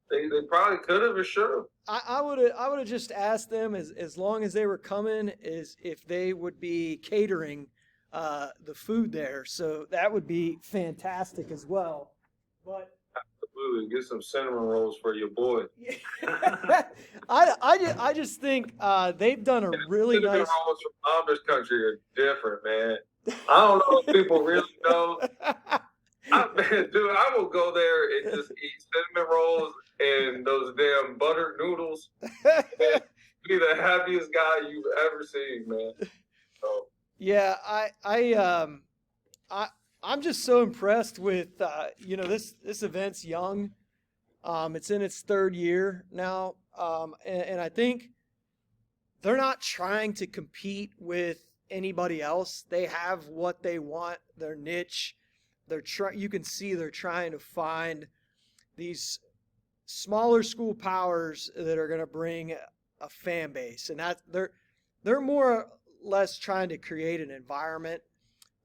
they probably could have or should have. I would have just asked them as long as they were coming, is if they would be catering the food there. So that would be fantastic as well. But absolutely, get some cinnamon rolls for your boy. I just think they've done a really cinnamon nice. Rolls from Amish country are different, man. I don't know if people really know. I will go there and just eat cinnamon rolls and those damn buttered noodles. And be the happiest guy you've ever seen, man. So. Yeah, I'm just so impressed with this event's young. It's in its third year now, and I think they're not trying to compete with anybody else. They have what they want, their niche. You can see they're trying to find these smaller school powers that are going to bring a fan base, and they're more or less trying to create an environment.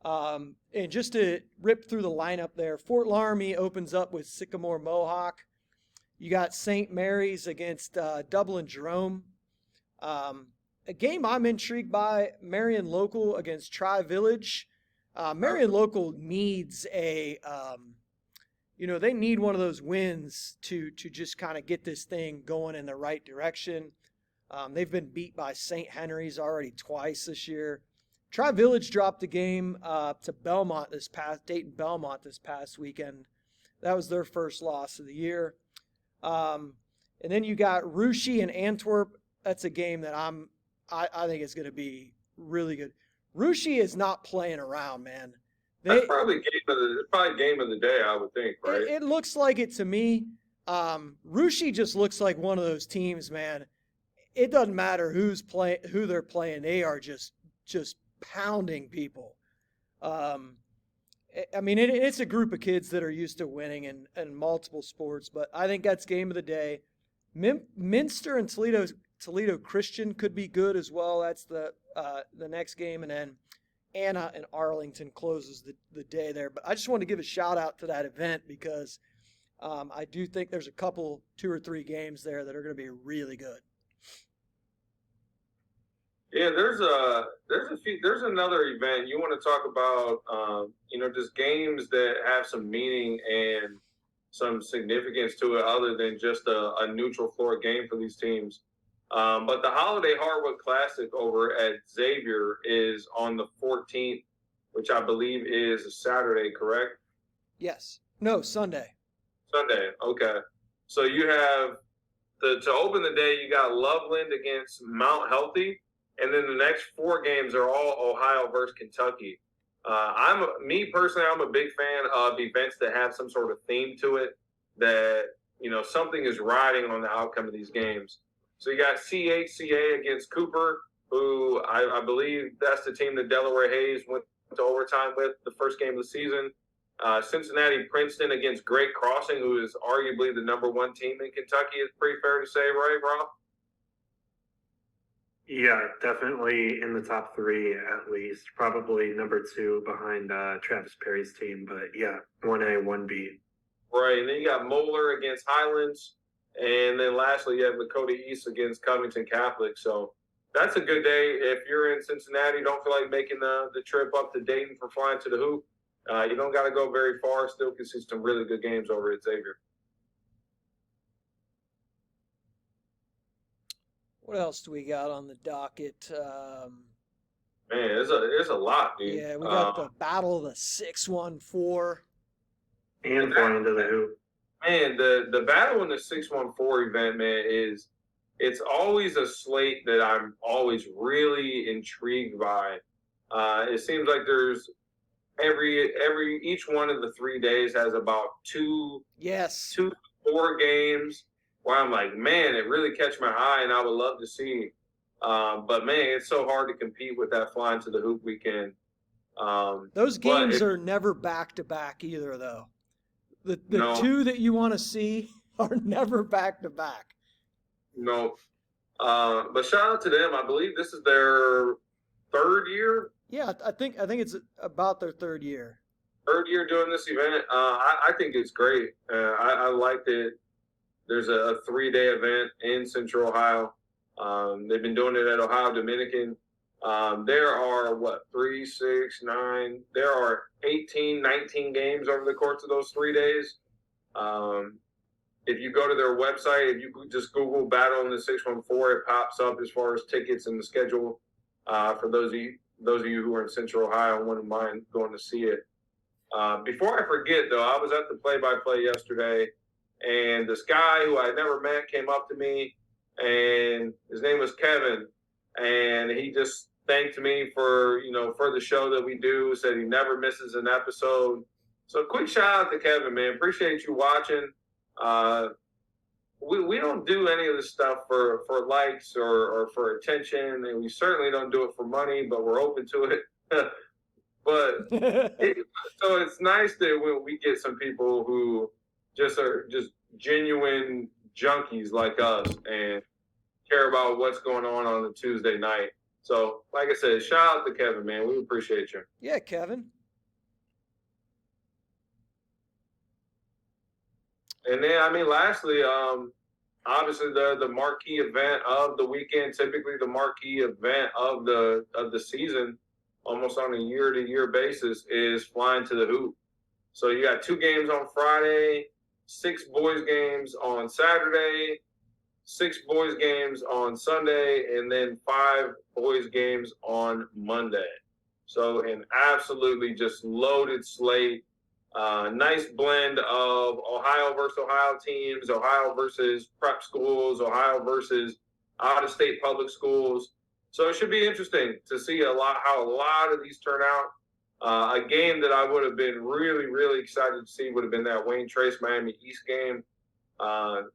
And just to rip through the lineup there, Fort Laramie opens up with Sycamore Mohawk. You got St. Mary's against Dublin Jerome. A game I'm intrigued by, Marion Local against Tri-Village. Marion Local needs they need one of those wins to just kind of get this thing going in the right direction. They've been beat by St. Henry's already twice this year. Tri-Village dropped a game to Dayton Belmont this past weekend. That was their first loss of the year. And then you got Russia and Antwerp. That's a game that I think is going to be really good. Russia is not playing around, man. That's probably game of the day, I would think, right? It looks like it to me. Russia just looks like one of those teams, man. It doesn't matter who they're playing. They are just pounding people. It's a group of kids that are used to winning in multiple sports, but I think that's game of the day. Minster and Toledo Christian could be good as well. That's the next game, and then Anna and Arlington closes the day there. But I just want to give a shout out to that event because I do think there's a couple, 2 or 3 games there that are going to be really good. Yeah, there's another event you want to talk about. Just games that have some meaning and some significance to it, other than just a neutral floor game for these teams. But the Holiday Hardwood Classic over at Xavier is on the 14th, which I believe is a Saturday, correct? Yes. No, Sunday. Sunday. Okay. So you have to open the day. You got Loveland against Mount Healthy. And then the next 4 games are all Ohio versus Kentucky. I'm a big fan of events that have some sort of theme to it, that, something is riding on the outcome of these games. So you got CHCA against Cooper, who I believe that's the team that Delaware Hayes went to overtime with the first game of the season. Cincinnati Princeton against Great Crossing, who is arguably the number 1 team in Kentucky. It's pretty fair to say, right, Rob? Yeah, definitely in the top 3 at least. Probably number 2 behind Travis Perry's team, but yeah, 1A, 1B. Right, and then you got Moeller against Highlands, and then lastly you have Lakota East against Covington Catholic. So that's a good day. If you're in Cincinnati, don't feel like making the trip up to Dayton for Flyin to the Hoop. You don't got to go very far. Still can see some really good games over at Xavier. What else do we got on the docket? Man, there's a lot, dude. Yeah, we got the Battle of the 614. And Flyin to the Hoop. Man, the Battle in the 614 event, man, it's always a slate that I'm always really intrigued by. It seems like there's each one of the 3 days has about 2 to 4 games where I'm like, man, it really catch my eye and I would love to see. But man, it's so hard to compete with that Flyin to the Hoop weekend. Those games are never back to back either, though. The 2 that you want to see are never back to back. No. But shout out to them. I believe this is their 3rd year. Yeah, I think it's about their 3rd year. 3rd year doing this event. I think it's great. I liked it. There's a 3-day event in Central Ohio. They've been doing it at Ohio Dominican. There are, 3, 6, 9, there are 18, 19 games over the course of those 3 days. If you go to their website, if you just Google Battle in the 614, it pops up as far as tickets and the schedule for those of you who are in Central Ohio and wouldn't mind going to see it. Before I forget, though, I was at the play-by-play yesterday, and this guy who I never met came up to me, and his name was Kevin, and he just thanked me for the show that we do, said he never misses an episode. So quick shout out to Kevin, man. Appreciate you watching. we don't do any of this stuff for likes or for attention, and we certainly don't do it for money, but we're open to it. But so it's nice that when we get some people who are just genuine junkies like us and care about what's going on a Tuesday night. So, like I said, shout out to Kevin, man. We appreciate you. Yeah, Kevin. And then, I mean, lastly, obviously the marquee event of the weekend, typically the marquee event of the season, almost on a year-to-year basis, is Flyin to the Hoop. So you got 2 games on Friday, 6 boys games on Saturday, 6 boys games on Sunday, and then 5 boys games on Monday. So an absolutely just loaded slate. Nice blend of Ohio versus Ohio teams, Ohio versus prep schools, Ohio versus out-of-state public schools. So it should be interesting to see how a lot of these turn out. A game that I would have been really, really excited to see would have been that Wayne Trace Miami East game.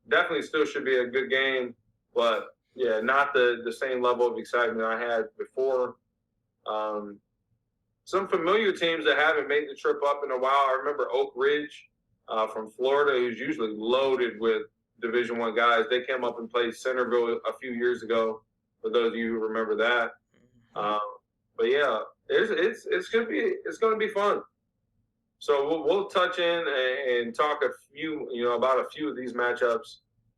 Definitely still should be a good game, but yeah, not the same level of excitement I had before. Some familiar teams that haven't made the trip up in a while. I remember Oak Ridge from Florida, who's usually loaded with Division I guys. They came up and played Centerville a few years ago, for those of you who remember that. But yeah, it's gonna be fun. So we'll touch in and talk about a few of these matchups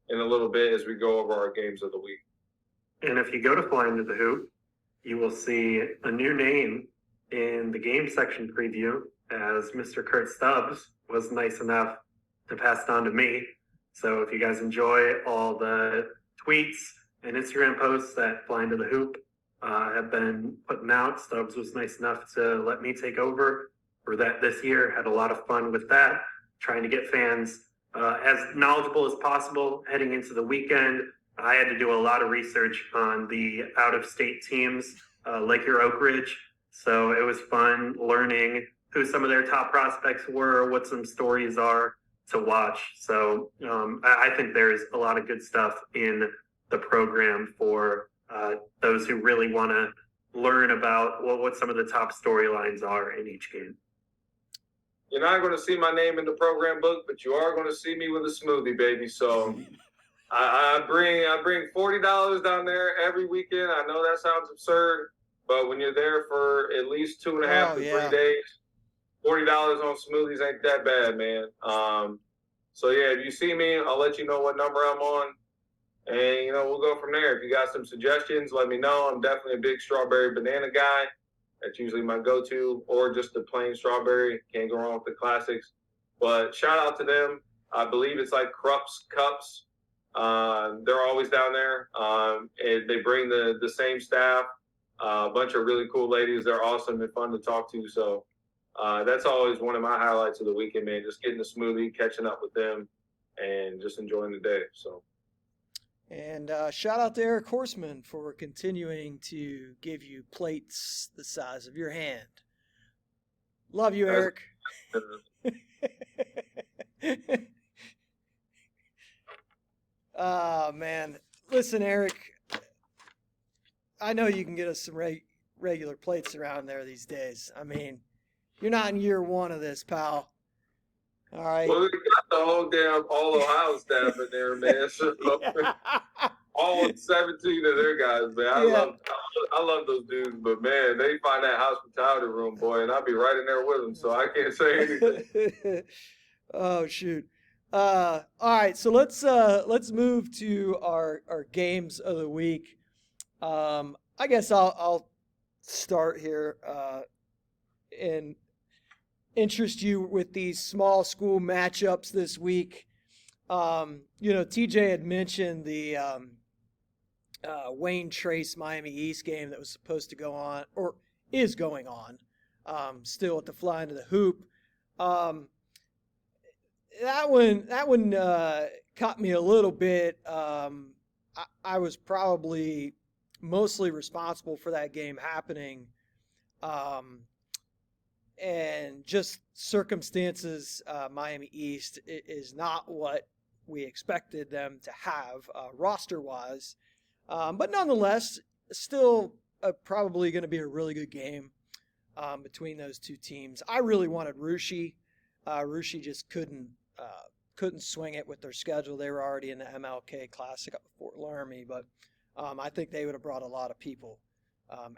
in a little bit as we go over our games of the week. And if you go to Flyin to the Hoop, you will see a new name in the game section preview, as Mr. Kurt Stubbs was nice enough to pass it on to me. So if you guys enjoy all the tweets and Instagram posts that Flyin to the Hoop have been putting out, Stubbs was nice enough to let me take over for that this year. Had a lot of fun with that, trying to get fans as knowledgeable as possible heading into the weekend. I had to do a lot of research on the out-of-state teams like your Oak Ridge. So it was fun learning who some of their top prospects were, what some stories are to watch. So I think there's a lot of good stuff in the program for those who really want to learn about what some of the top storylines are in each game. You're not going to see my name in the program book, but you are going to see me with a smoothie, baby. So I bring $40 down there every weekend. I know that sounds absurd, but when you're there for at least 2.5 to 3 days, $40 on smoothies ain't that bad, man. So yeah, if you see me, I'll let you know what number I'm on, and we'll go from there. If you got some suggestions, let me know. I'm definitely a big strawberry banana guy. That's usually my go-to, or just the plain strawberry. Can't go wrong with the classics. But shout out to them. I believe it's like Krupp's Cups. They're always down there. And they bring the same staff. A bunch of really cool ladies. They're awesome and fun to talk to. So that's always one of my highlights of the weekend, man. Just getting a smoothie, catching up with them, and just enjoying the day. So. And shout out to Eric Horseman for continuing to give you plates the size of your hand. Love you, Eric. Oh, man. Listen, Eric, I know you can get us some regular plates around there these days. I mean, you're not in year 1 of this, pal. All right. Well, we got the whole damn All Ohio staff in there, man. So all 17 of their guys, man. I love those dudes, but man, they find that hospitality room, boy, and I'll be right in there with them, so I can't say anything. Oh shoot. All right, so let's move to our games of the week. I guess I'll start here and interest you with these small school matchups this week. TJ had mentioned the Wayne Trace Miami East game that was supposed to go on, or is going on, still at the Flyin to the Hoop. That one caught me a little bit. I was probably mostly responsible for that game happening. And just circumstances, Miami East is not what we expected them to have roster-wise. But nonetheless, still probably going to be a really good game between those two teams. I really wanted Rushi. Rushi just couldn't swing it with their schedule. They were already in the MLK Classic up at Fort Laramie, but I think they would have brought a lot of people,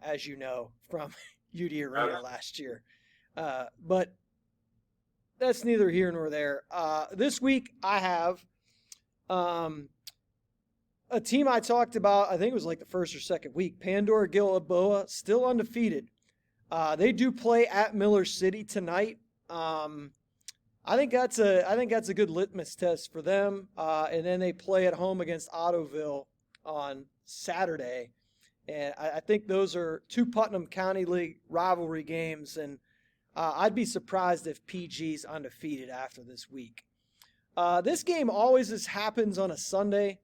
as you know, from UD Arena last year. But that's neither here nor there. This week I have a team I talked about, I think it was like the first or second week, Pandora Gilboa, still undefeated. They do play at Miller City tonight. I think that's a good litmus test for them. And then they play at home against Ottoville on Saturday. And I think those are two Putnam County League rivalry games. And I'd be surprised if PG's undefeated after this week. This game always happens on a Sunday.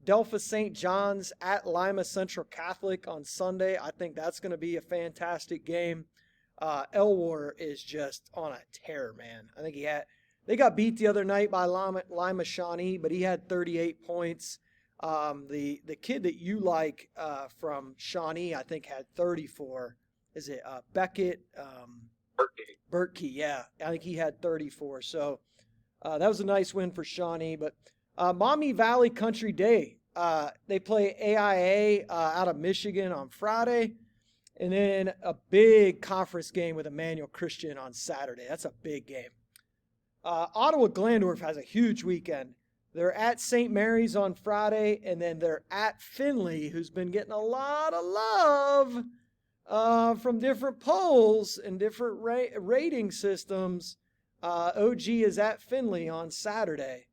Delphi St. John's at Lima Central Catholic on Sunday. I think that's going to be a fantastic game. Elwar is just on a tear, man. I think they got beat the other night by Lima Shawnee, but he had 38 points. The kid that you like from Shawnee, I think, had 34. Is it Beckett? Bertkey, yeah. I think he had 34. So that was a nice win for Shawnee. But Maumee Valley Country Day, they play AIA out of Michigan on Friday. And then a big conference game with Emmanuel Christian on Saturday. That's a big game. Ottawa Glandorf has a huge weekend. They're at St. Mary's on Friday, and then they're at Findlay, who's been getting a lot of love from different polls and different rating systems. OG is at Findlay on Saturday.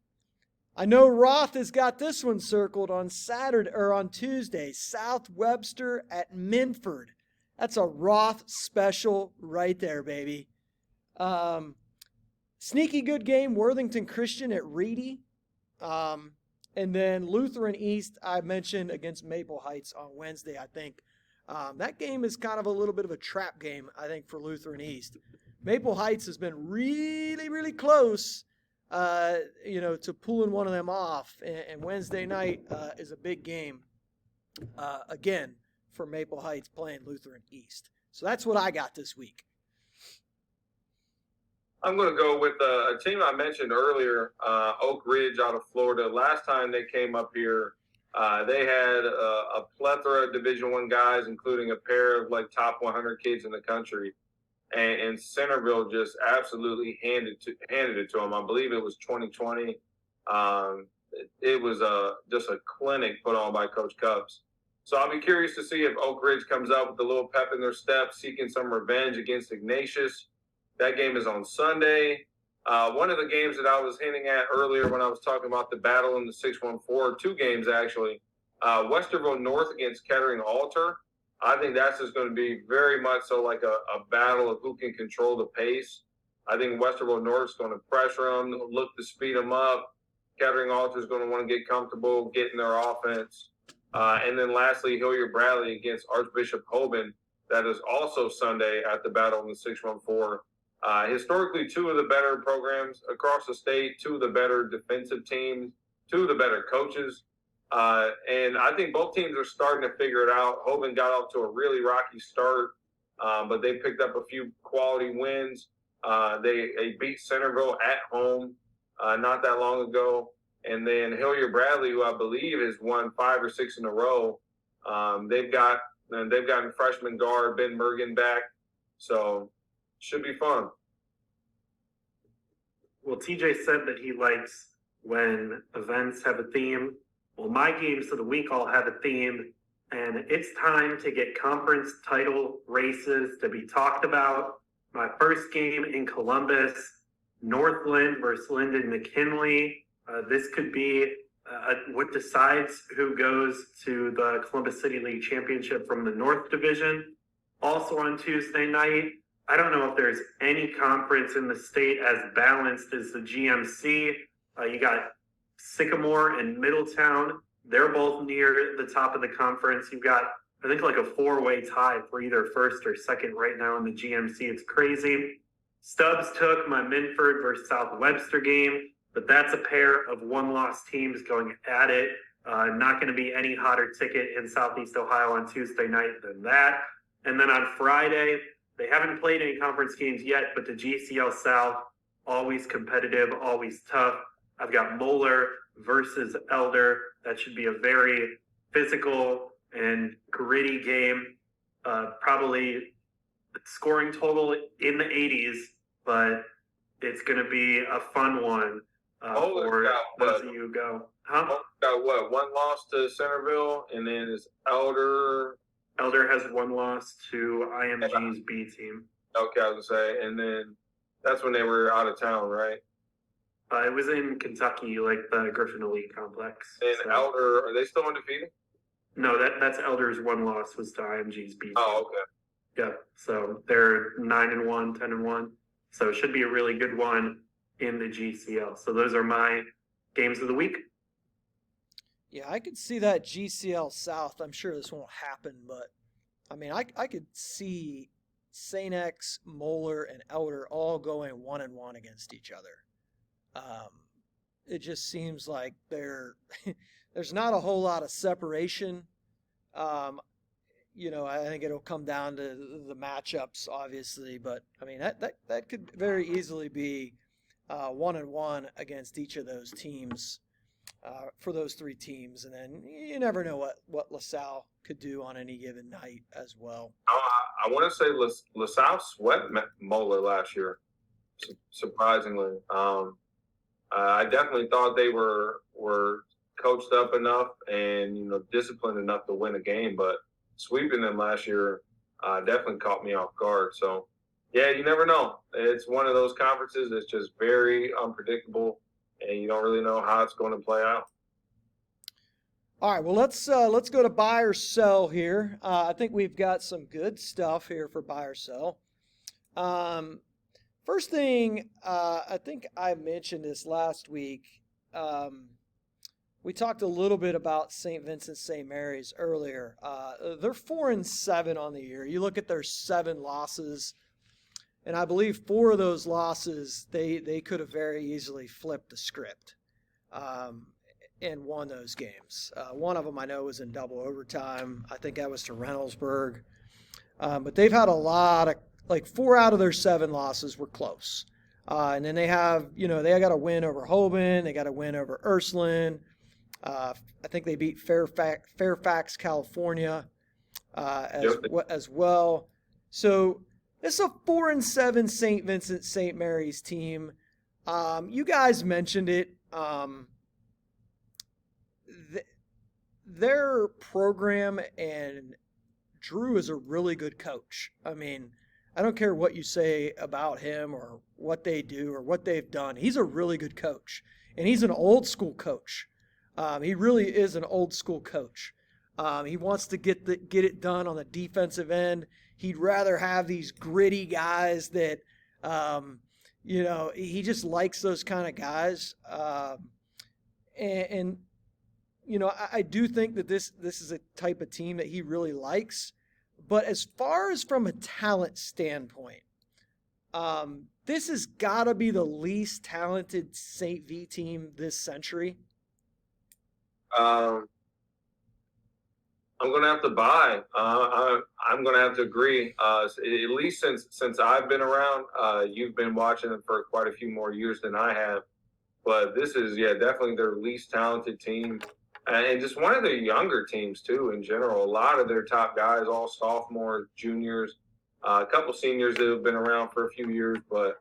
I know Roth has got this one circled on Saturday or on Tuesday. South Webster at Minford. That's a Roth special right there, baby. Sneaky good game, Worthington Christian at Reedy. And then Lutheran East, I mentioned, against Maple Heights on Wednesday, I think. That game is kind of a little bit of a trap game, I think, for Lutheran East. Maple Heights has been really, really close, to pulling one of them off. And Wednesday night is a big game, again, for Maple Heights playing Lutheran East. So that's what I got this week. I'm going to go with a team I mentioned earlier, Oak Ridge out of Florida. Last time they came up here, they had a plethora of Division I guys, including a pair of like top 100 kids in the country. And Centerville just absolutely handed it to them. I believe it was 2020. It was just a clinic put on by Coach Cubs. So I'll be curious to see if Oak Ridge comes out with a little pep in their step, seeking some revenge against Ignatius. That game is on Sunday. One of the games that I was hinting at earlier when I was talking about the battle in the 614, two games actually, Westerville North against Kettering Altar. I think that's just going to be very much so like a battle of who can control the pace. I think Westerville North is going to pressure them, look to speed them up. Kettering Altar is going to want to get comfortable, get in their offense. And then lastly, Hilliard Bradley against Archbishop Hoban. That is also Sunday at the battle in the 614. Historically, two of the better programs across the state, two of the better defensive teams, two of the better coaches. And I think both teams are starting to figure it out. Hoban got off to a really rocky start, but they picked up a few quality wins. They beat Centerville at home not that long ago. And then Hilliard Bradley, who I believe has won 5 or 6 in a row, they've gotten freshman guard Ben Mergen back. So should be fun. Well, TJ said that he likes when events have a theme. Well, my games of the week all have a theme, and it's time to get conference title races to be talked about. My first game in Columbus, Northland versus Linden McKinley. This could be what decides who goes to the Columbus City League Championship from the North Division. Also on Tuesday night, I don't know if there's any conference in the state as balanced as the GMC. You got Sycamore and Middletown. They're both near the top of the conference. You've got, I think, like a 4-way tie for either first or second right now in the GMC. It's crazy. Stubbs took my Minford versus South Webster game. But that's a pair of one-loss teams going at it. Not going to be any hotter ticket in Southeast Ohio on Tuesday night than that. And then on Friday, they haven't played any conference games yet, but the GCL South, always competitive, always tough. I've got Moeller versus Elder. That should be a very physical and gritty game. Probably scoring total in the 80s, but it's going to be a fun one for those of you who go. Got what? One loss to Centerville, and then is Elder. Elder has one loss to IMG's B team. Okay, I was gonna say, and then that's when they were out of town, right? It was in Kentucky, like the Griffin Elite Complex. And so. Elder, are they still undefeated? No, that's Elder's one loss was to IMG's B team. Oh, okay. Yeah, so they're 9-1, 10-1. So it should be a really good one in the GCL. So those are my games of the week. Yeah, I could see that GCL South. I'm sure this won't happen, but I mean, I could see St. X, Moeller, and Elder all going 1-1 against each other. It just seems like there's not a whole lot of separation. You know, I think it'll come down to the matchups, obviously, but I mean that could very easily be 1-1 against each of those teams. For those three teams, and then you never know what LaSalle could do on any given night as well. I want to say LaSalle swept Moeller last year, surprisingly. I definitely thought they were coached up enough and disciplined enough to win a game, but sweeping them last year definitely caught me off guard. So yeah, you never know. It's one of those conferences that's just very unpredictable, and you don't really know how it's going to play out. All right, well, let's go to buy or sell here. I think we've got some good stuff here for buy or sell. First thing, I think I mentioned this last week. We talked a little bit about St. Vincent St. Mary's earlier. They're 4-7 on the year. You look at their 7 losses, and I believe 4 of those losses, they could have very easily flipped the script and won those games. One of them I know was in double overtime. I think that was to Reynoldsburg. But they've had a lot of, like 4 out of their 7 losses were close. And then they have, they got a win over Hoban. They got a win over Ursuline. I think they beat Fairfax, California as well. So it's a 4-7 St. Vincent St. Mary's team. You guys mentioned it. Their program, and Drew is a really good coach. I mean, I don't care what you say about him or what they do or what they've done. He's a really good coach, and he's an old school coach. He really is an old school coach. He wants to get it done on the defensive end. He'd rather have these gritty guys that, he just likes those kind of guys. I do think that this is a type of team that he really likes. But as far as from a talent standpoint, this has got to be the least talented St. V team this century. I'm going to have to buy. I'm going to have to agree. At least since I've been around, you've been watching them for quite a few more years than I have. But this is, definitely their least talented team. And just one of their younger teams, too, in general. A lot of their top guys, all sophomores, juniors, a couple seniors that have been around for a few years. But,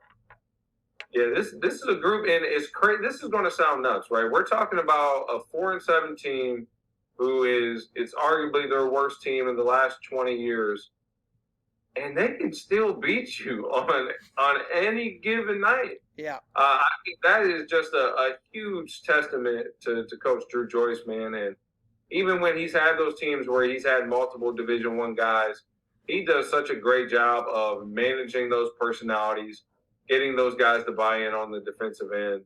this is a group, and it's crazy. This is going to sound nuts, right? We're talking about a 4-7 team it's arguably their worst team in the last 20 years. And they can still beat you on any given night. Yeah. I think that is just a huge testament to Coach Drew Joyce, man. And even when he's had those teams where he's had multiple Division I guys, he does such a great job of managing those personalities, getting those guys to buy in on the defensive end,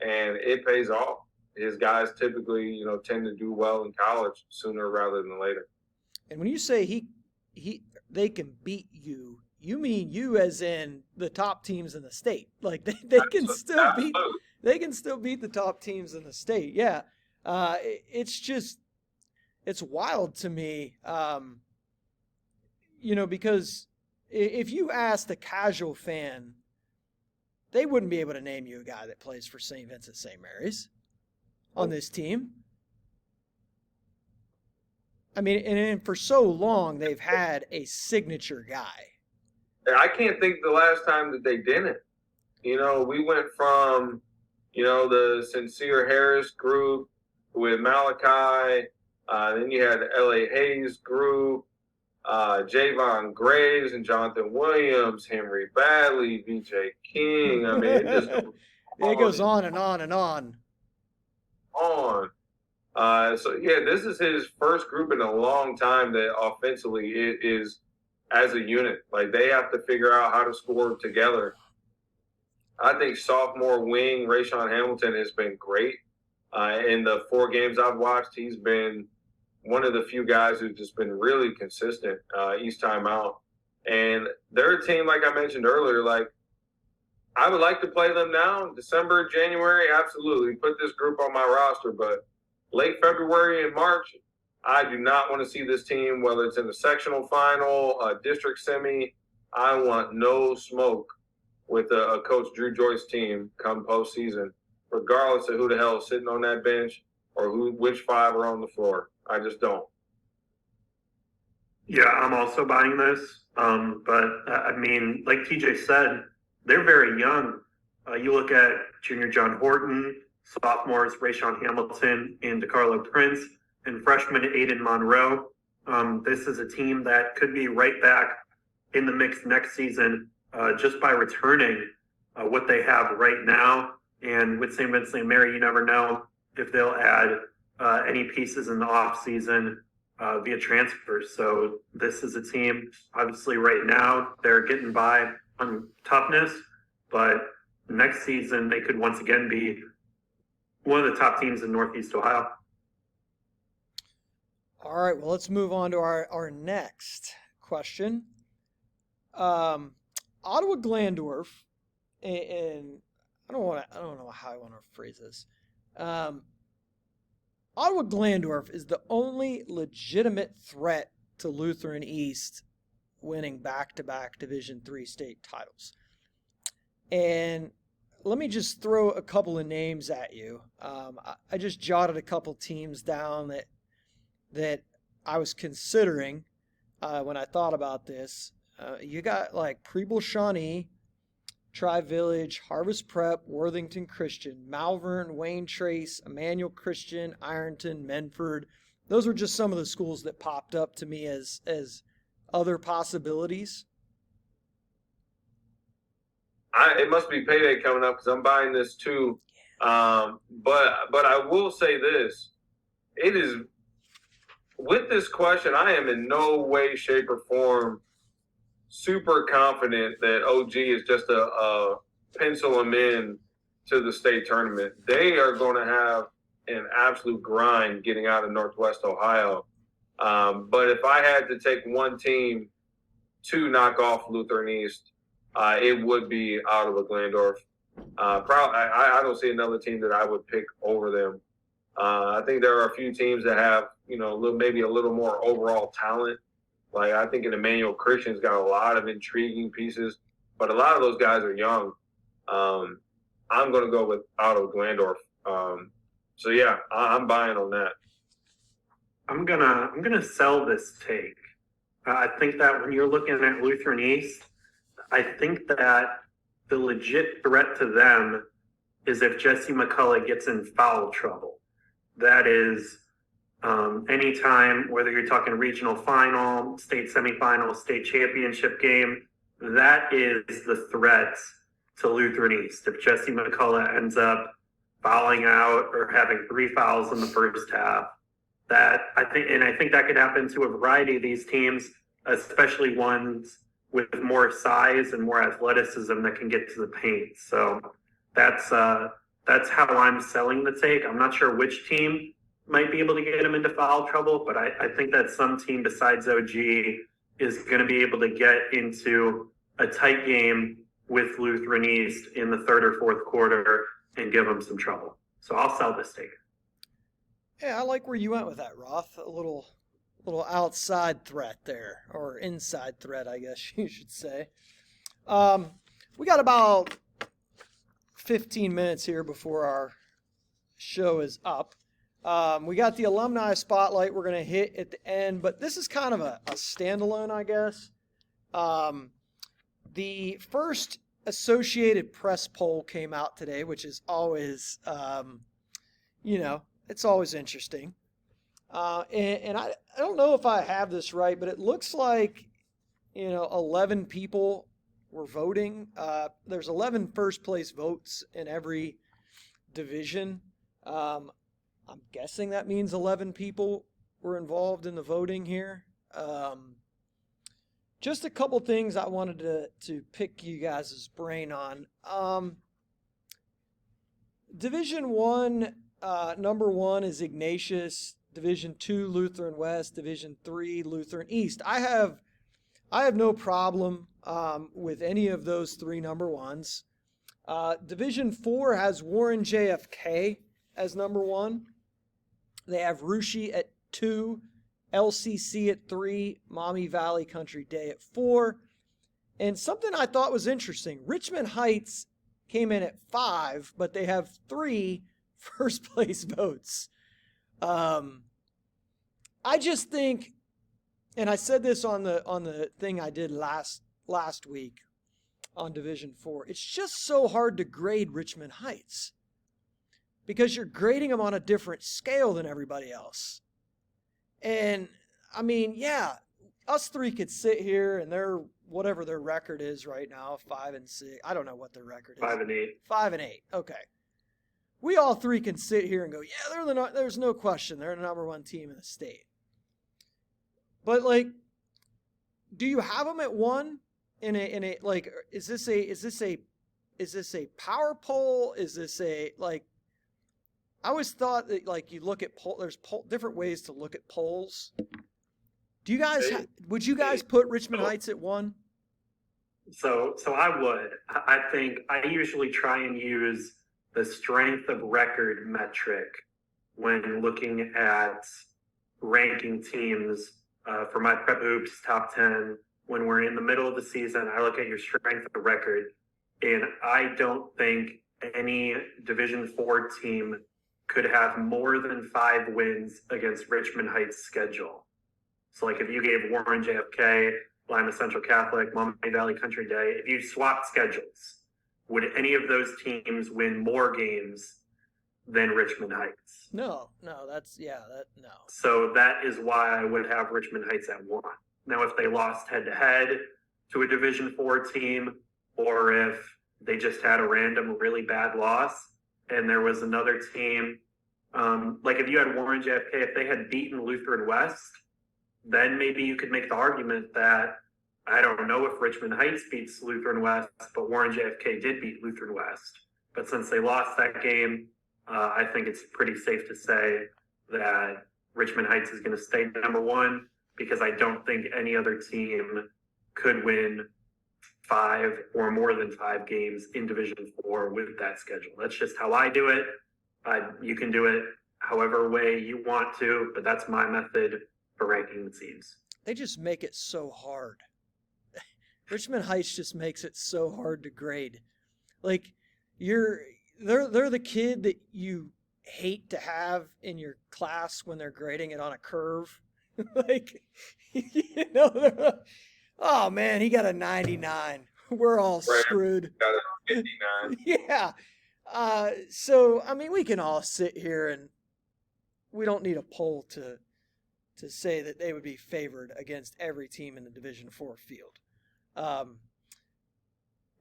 and it pays off. His guys typically, tend to do well in college sooner rather than later. And when you say they can beat you, you mean you as in the top teams in the state. Like they can still beat. they can still beat the top teams in the state. Yeah. It's wild to me, because if you asked a casual fan, they wouldn't be able to name you a guy that plays for St. Vincent St. Mary's on this team. I mean, and for so long, they've had a signature guy. I can't think the last time that they didn't. We went from, the Sincere Harris group with Malachi. Then you had the L.A. Hayes group, Javon Graves and Jonathan Williams, Henry Badley, V.J. King. I mean, it goes on and on and on. This is his first group in a long time that offensively it is as a unit. Like, they have to figure out how to score together. I think sophomore wing Rayshawn Hamilton has been great. In the 4 games I've watched, he's been one of the few guys who's just been really consistent each time out. And they're a team, like I mentioned earlier, like, I would like to play them now, December, January, absolutely. Put this group on my roster, but late February and March, I do not want to see this team, whether it's in the sectional final, district semi. I want no smoke with a Coach Drew Joyce team come postseason, regardless of who the hell is sitting on that bench or which 5 are on the floor. I just don't. Yeah, I'm also buying this. But I mean, like TJ said, they're very young. You look at junior John Horton, sophomores Rayshawn Hamilton and DeCarlo Prince, and freshman Aiden Monroe. This is a team that could be right back in the mix next season just by returning what they have right now. And with St. Vincent St. Mary, you never know if they'll add any pieces in the offseason via transfers. So this is a team, obviously right now, they're getting by on toughness, but next season they could once again be one of the top teams in Northeast Ohio. All right, well, let's move on to our next question. Ottawa Glandorf, and I don't know how I want to phrase this. Ottawa Glandorf is the only legitimate threat to Lutheran East winning back-to-back Division III state titles. And let me just throw a couple of names at you. I just jotted a couple teams down that I was considering when I thought about this. You got like Preble Shawnee, Tri-Village, Harvest Prep, Worthington Christian, Malvern, Wayne Trace, Emmanuel Christian, Ironton, Menford. Those were just some of the schools that popped up to me as other possibilities. It must be payday coming up because I'm buying this too. But I will say this. It is, with this question, I am in no way, shape, or form super confident that OG is just a pencil them in to the state tournament. They are going to have an absolute grind getting out of Northwest Ohio. But if I had to take one team to knock off Lutheran East, it would be Ottawa Glandorf. I don't see another team that I would pick over them. I think there are a few teams that have, maybe a little more overall talent. Like, I think Emmanuel Christian's got a lot of intriguing pieces, but a lot of those guys are young. I'm going to go with Ottawa Glandorf. So yeah, I'm buying on that. I'm gonna sell this take. I think that when you're looking at Lutheran East, I think that the legit threat to them is if Jesse McCullough gets in foul trouble. That is, anytime, whether you're talking regional final, state semifinal, state championship game, that is the threat to Lutheran East. If Jesse McCullough ends up fouling out or having 3 fouls in the first half, I think that could happen to a variety of these teams, especially ones with more size and more athleticism that can get to the paint. So that's how I'm selling the take. I'm not sure which team might be able to get him into foul trouble, but I think that some team besides OG is going to be able to get into a tight game with Lutheran East in the third or fourth quarter and give them some trouble. So I'll sell this take. Yeah, I like where you went with that, Roth. A little outside threat there, or inside threat, I guess you should say. We got about 15 minutes here before our show is up. We got the Alumni Spotlight we're going to hit at the end, but this is kind of a standalone, I guess. The first Associated Press poll came out today, which is always, it's always interesting. And I don't know if I have this right, but it looks like, 11 people were voting. There's 11 first place votes in every division. I'm guessing that means 11 people were involved in the voting here. Just a couple things I wanted to pick you guys' brain on. Division 1, number 1 is Ignatius. Division 2, Lutheran West. Division 3, Lutheran East. I have no problem with any of those three number ones. Division 4 has Warren JFK as number 1. They have Russia at 2, LCC at 3, Maumee Valley Country Day at 4. And something I thought was interesting, Richmond Heights came in at 5, but they have 3 first place votes. I just think, and I said this on the thing I did last week on Division 4, it's just so hard to grade Richmond Heights because you're grading them on a different scale than everybody else. And I mean, yeah, us three could sit here and they're whatever their record is right now, 5-6. I don't know what their record is. 5-8. 5-8. Okay. We all three can sit here and go, yeah, there's no question they're the number 1 team in the state. But like, do you have them at 1 in a like? Is this a power poll? Is this a like? I always thought that like you look at there's different ways to look at polls. Do you guys would you guys put Richmond Heights at 1? So I would. I think I usually try and use the strength of record metric when looking at ranking teams for my Prep Hoops top 10. When we're in the middle of the season, I look at your strength of record, and I don't think any Division 4 team could have more than 5 wins against Richmond Heights' schedule. So like if you gave Warren JFK, Lima Central Catholic, Maumee Valley Country Day, if you swapped schedules, would any of those teams win more games than Richmond Heights? No. So that is why I would have Richmond Heights at 1. Now, if they lost head-to-head to a Division 4 team, or if they just had a random really bad loss, and there was another team, like if you had Warren JFK, if they had beaten Lutheran West, then maybe you could make the argument that, I don't know if Richmond Heights beats Lutheran West, but Warren JFK did beat Lutheran West. But since they lost that game, I think it's pretty safe to say that Richmond Heights is going to stay number 1, because I don't think any other team could win 5 or more than 5 games in Division 4 with that schedule. That's just how I do it. You can do it however way you want to, but that's my method for ranking the teams. They just make it so hard. Richmond Heights just makes it so hard to grade. Like they're the kid that you hate to have in your class when they're grading it on a curve. Like, oh man, he got a 99. We're all screwed. Got a 59. Yeah. So I mean, we can all sit here and we don't need a poll to say that they would be favored against every team in the Division 4 field.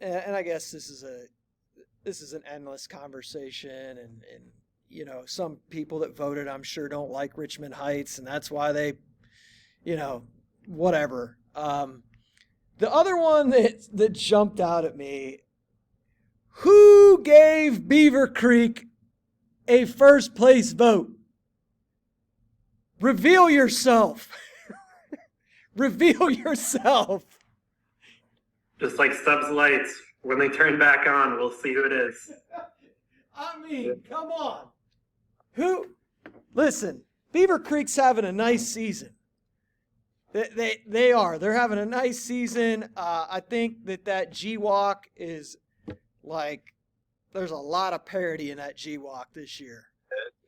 And I guess this is an endless conversation, and some people that voted, I'm sure, don't like Richmond Heights, and that's why they, whatever. The other one that jumped out at me, who gave Beaver Creek a first place vote? Reveal yourself. Reveal yourself. Just like Stubbs lights, when they turn back on, we'll see who it is. I mean, come on. Listen, Beaver Creek's having a nice season. They are. They're having a nice season. I think that G-Walk is like, there's a lot of parity in that G-Walk this year.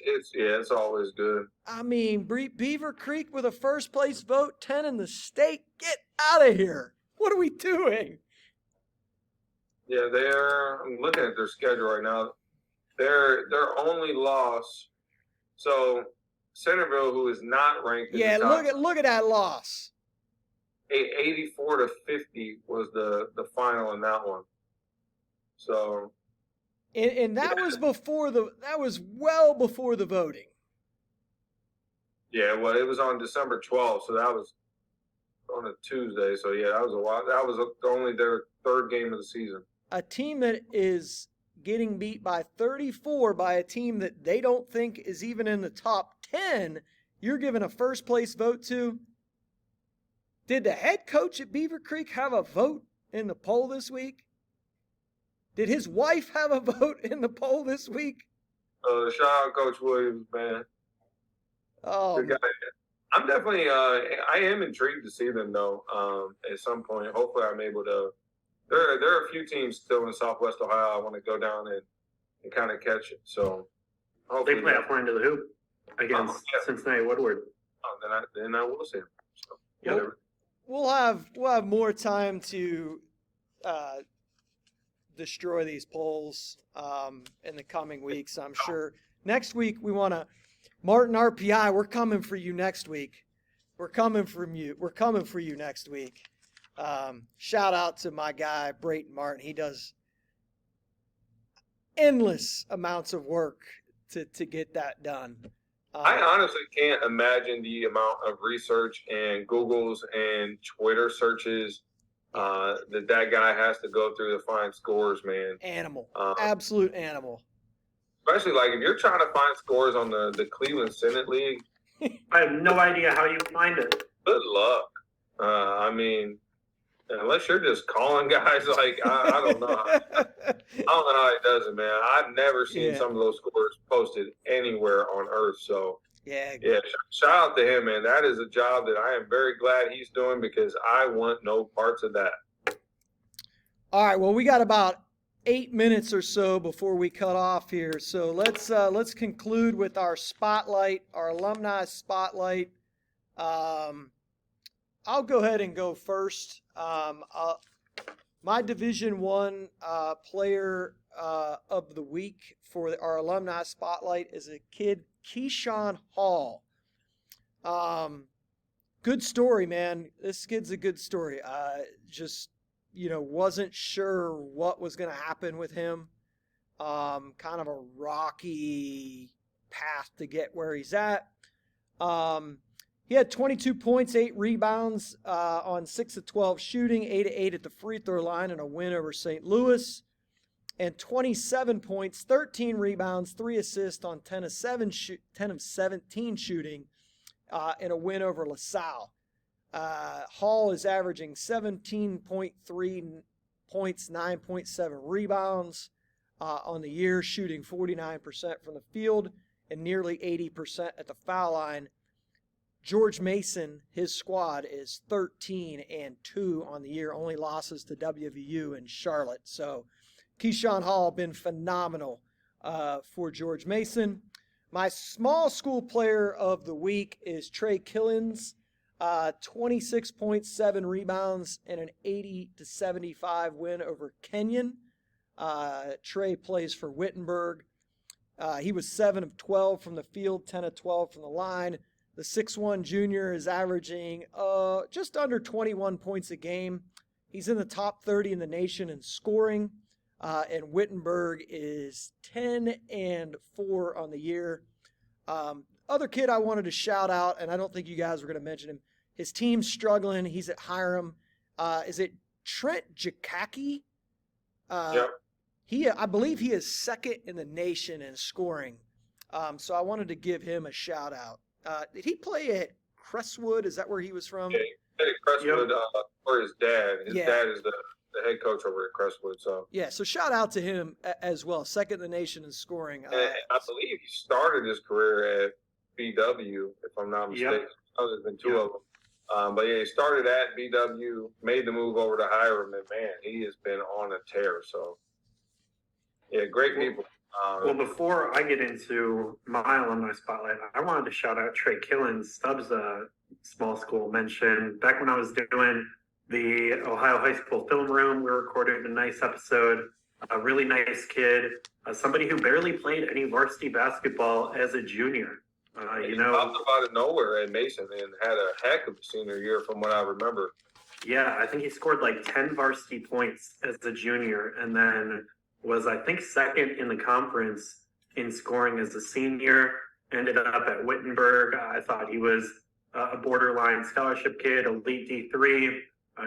It's always good. I mean, Beaver Creek with a first place vote, 10 in the state. Get out of here. What are we doing? Yeah, I'm looking at their schedule right now. Their only loss. So Centerville, who is not ranked. Yeah, look at that loss. 84-50 was the final in that one. So. And that was well before the voting. Yeah, well, it was on December 12th, so that was on a Tuesday. So yeah, that was a while. That was only their third game of the season. A team that is getting beat by 34 by a team that they don't think is even in the top 10, you're giving a first place vote to. Did the head coach at Beaver Creek have a vote in the poll this week? Did his wife have a vote in the poll this week? Shout out Coach Williams, man. Oh, good guy. I'm definitely, I am intrigued to see them though. At some point, hopefully, I'm able to. There are a few teams still in Southwest Ohio. I want to go down and kind of catch it. So they play up into the hoop against Cincinnati Woodward. Oh, then I will see them. So, yeah, we'll have more time to destroy these polls in the coming weeks, I'm sure. Next week we want to Martin RPI, we're coming for you next week. We're coming for you next week. Shout out to my guy Brayton Martin. He does endless amounts of work to get that done. I honestly can't imagine the amount of research and Googles and Twitter searches that guy has to go through to find scores, man. Animal. Absolute animal. Especially like if you're trying to find scores on the Cleveland Senate League. I have no idea how you find it. Good luck. I mean, unless you're just calling guys like, I don't know. I don't know how he does it, man. I've never seen some of those scores posted anywhere on earth. So, yeah, shout out to him, man. That is a job that I am very glad he's doing because I want no parts of that. All right, well, we got about 8 minutes or so before we cut off here. So let's conclude with our spotlight, our alumni spotlight. I'll go ahead and go first. My Division I player of the week for our alumni spotlight is a kid, Keyshawn Hall. Good story, man. This kid's a good story. Just, wasn't sure what was going to happen with him. Kind of a rocky path to get where he's at. He had 22 points, 8 rebounds on 6 of 12 shooting, 8 of 8 at the free throw line in a win over St. Louis, and 27 points, 13 rebounds, 3 assists on 10 of 17 shooting in a win over LaSalle. Hall is averaging 17.3 points, 9.7 rebounds on the year, shooting 49% from the field and nearly 80% at the foul line. George Mason, his squad, is 13-2 on the year, only losses to WVU and Charlotte. So Keyshawn Hall been phenomenal for George Mason. My small school player of the week is Trey Killens, 26.7 rebounds and an 80-75 win over Kenyon. Trey plays for Wittenberg. He was 7 of 12 from the field, 10 of 12 from the line. The 6'1 junior is averaging just under 21 points a game. He's in the top 30 in the nation in scoring. And Wittenberg is 10-4 on the year. Other kid I wanted to shout out, and I don't think you guys were going to mention him. His team's struggling. He's at Hiram. Is it Trent Jakacki? Yep. I believe he is second in the nation in scoring. So I wanted to give him a shout out. Did he play at Crestwood? Is that where he was from? Yeah, he played at Crestwood for his dad. His dad is the the head coach over at Crestwood. So yeah, so shout out to him as well. Second in the nation in scoring. and I believe he started his career at BW, if I'm not mistaken. Yep. There's been two of them. But yeah, he started at BW, made the move over to Hiram, and man, he has been on a tear. So yeah, great people. Well, before I get into my alumni spotlight, I wanted to shout out Trey Killen, Stubbs' small school mention. Back when I was doing the Ohio High School Film Room, we recorded a nice episode. A really nice kid, somebody who barely played any varsity basketball as a junior. He popped up out of nowhere at Mason and had a heck of a senior year from what I remember. Yeah, I think he scored like 10 varsity points as a junior, and then was, I think, second in the conference in scoring as a senior. Ended up at Wittenberg. I thought he was a borderline scholarship kid, elite D3,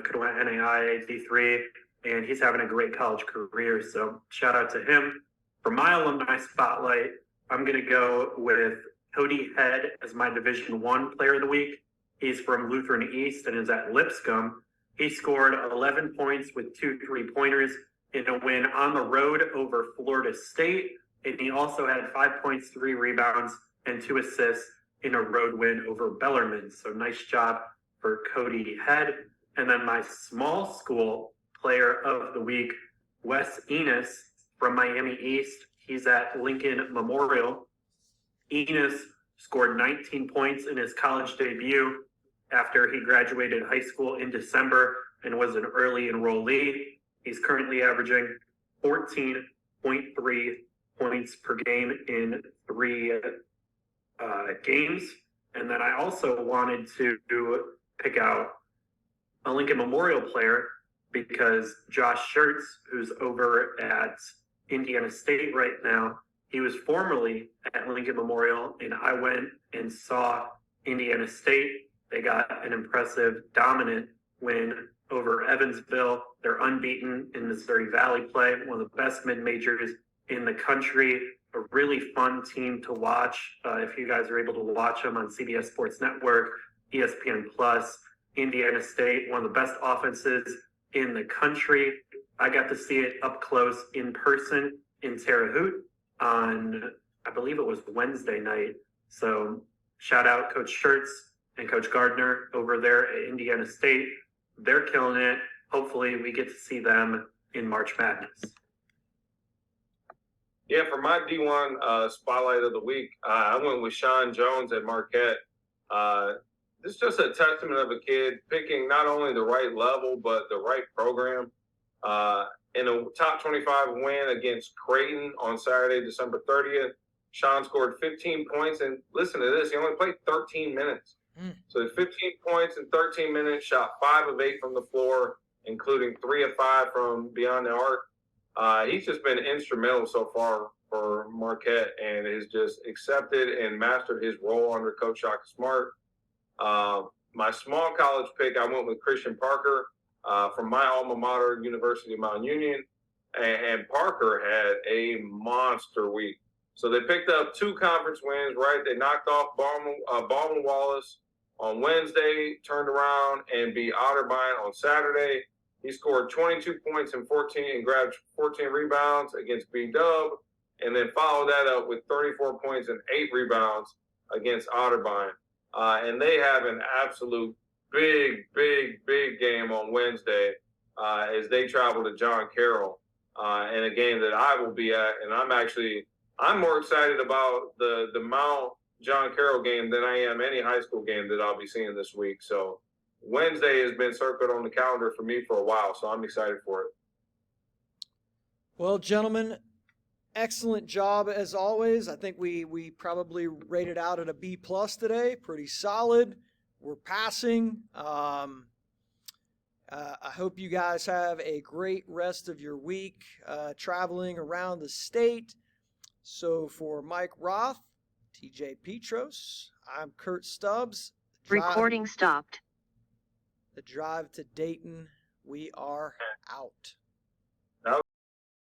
could have went NAIA D3, and he's having a great college career. So shout out to him. For my alumni spotlight, I'm going to go with Cody Head as my Division I player of the week. He's from Lutheran East and is at Lipscomb. He scored 11 points with 2 3-pointers in a win on the road over Florida State. And he also had 5 points, 3 rebounds, and 2 assists in a road win over Bellarmine. So nice job for Cody Head. And then my small school player of the week, Wes Enos from Miami East. He's at Lincoln Memorial. Enos scored 19 points in his college debut after he graduated high school in December and was an early enrollee. He's currently averaging 14.3 points per game in 3 games. And then I also wanted to pick out a Lincoln Memorial player because Josh Schertz, who's over at Indiana State right now, he was formerly at Lincoln Memorial, and I went and saw Indiana State. They got an impressive, dominant win over Evansville. They're unbeaten in Missouri Valley play, one of the best mid-majors in the country. A really fun team to watch. If you guys are able to watch them on CBS Sports Network, ESPN Plus, Indiana State, one of the best offenses in the country. I got to see it up close in person in Terre Haute on, I believe it was Wednesday night. So shout out Coach Schertz and Coach Gardner over there at Indiana State. They're killing it. Hopefully we get to see them in March Madness. Yeah, for my D1 spotlight of the week, I went with Sean Jones at Marquette. This is just a testament of a kid picking not only the right level, but the right program. In a top 25 win against Creighton on Saturday, December 30th, Sean scored 15 points. And listen to this, he only played 13 minutes. So 15 points in 13 minutes, shot 5 of 8 from the floor, including 3 of 5 from beyond the arc. He's just been instrumental so far for Marquette and has just accepted and mastered his role under Coach Shaka Smart. My small college pick, I went with Christian Parker from my alma mater, University of Mount Union. And Parker had a monster week. So they picked up 2 conference wins, right? They knocked off Baldwin Wallace on Wednesday, turned around and beat Otterbein on Saturday. He scored 22 points and grabbed 14 rebounds against B-Dub, and then followed that up with 34 points and 8 rebounds against Otterbein. And they have an absolute big game on Wednesday as they travel to John Carroll in a game that I will be at. And I'm more excited about the Mount John Carroll game than I am any high school game that I'll be seeing this week. So Wednesday has been circled on the calendar for me for a while, so I'm excited for it. Well, gentlemen, excellent job as always. I think we probably rated out at a B+ today. Pretty solid. We're passing. I hope you guys have a great rest of your week traveling around the state. So for Mike Roth, TJ Petros, I'm Kurt Stubbs. Recording stopped. The drive to Dayton. We are out.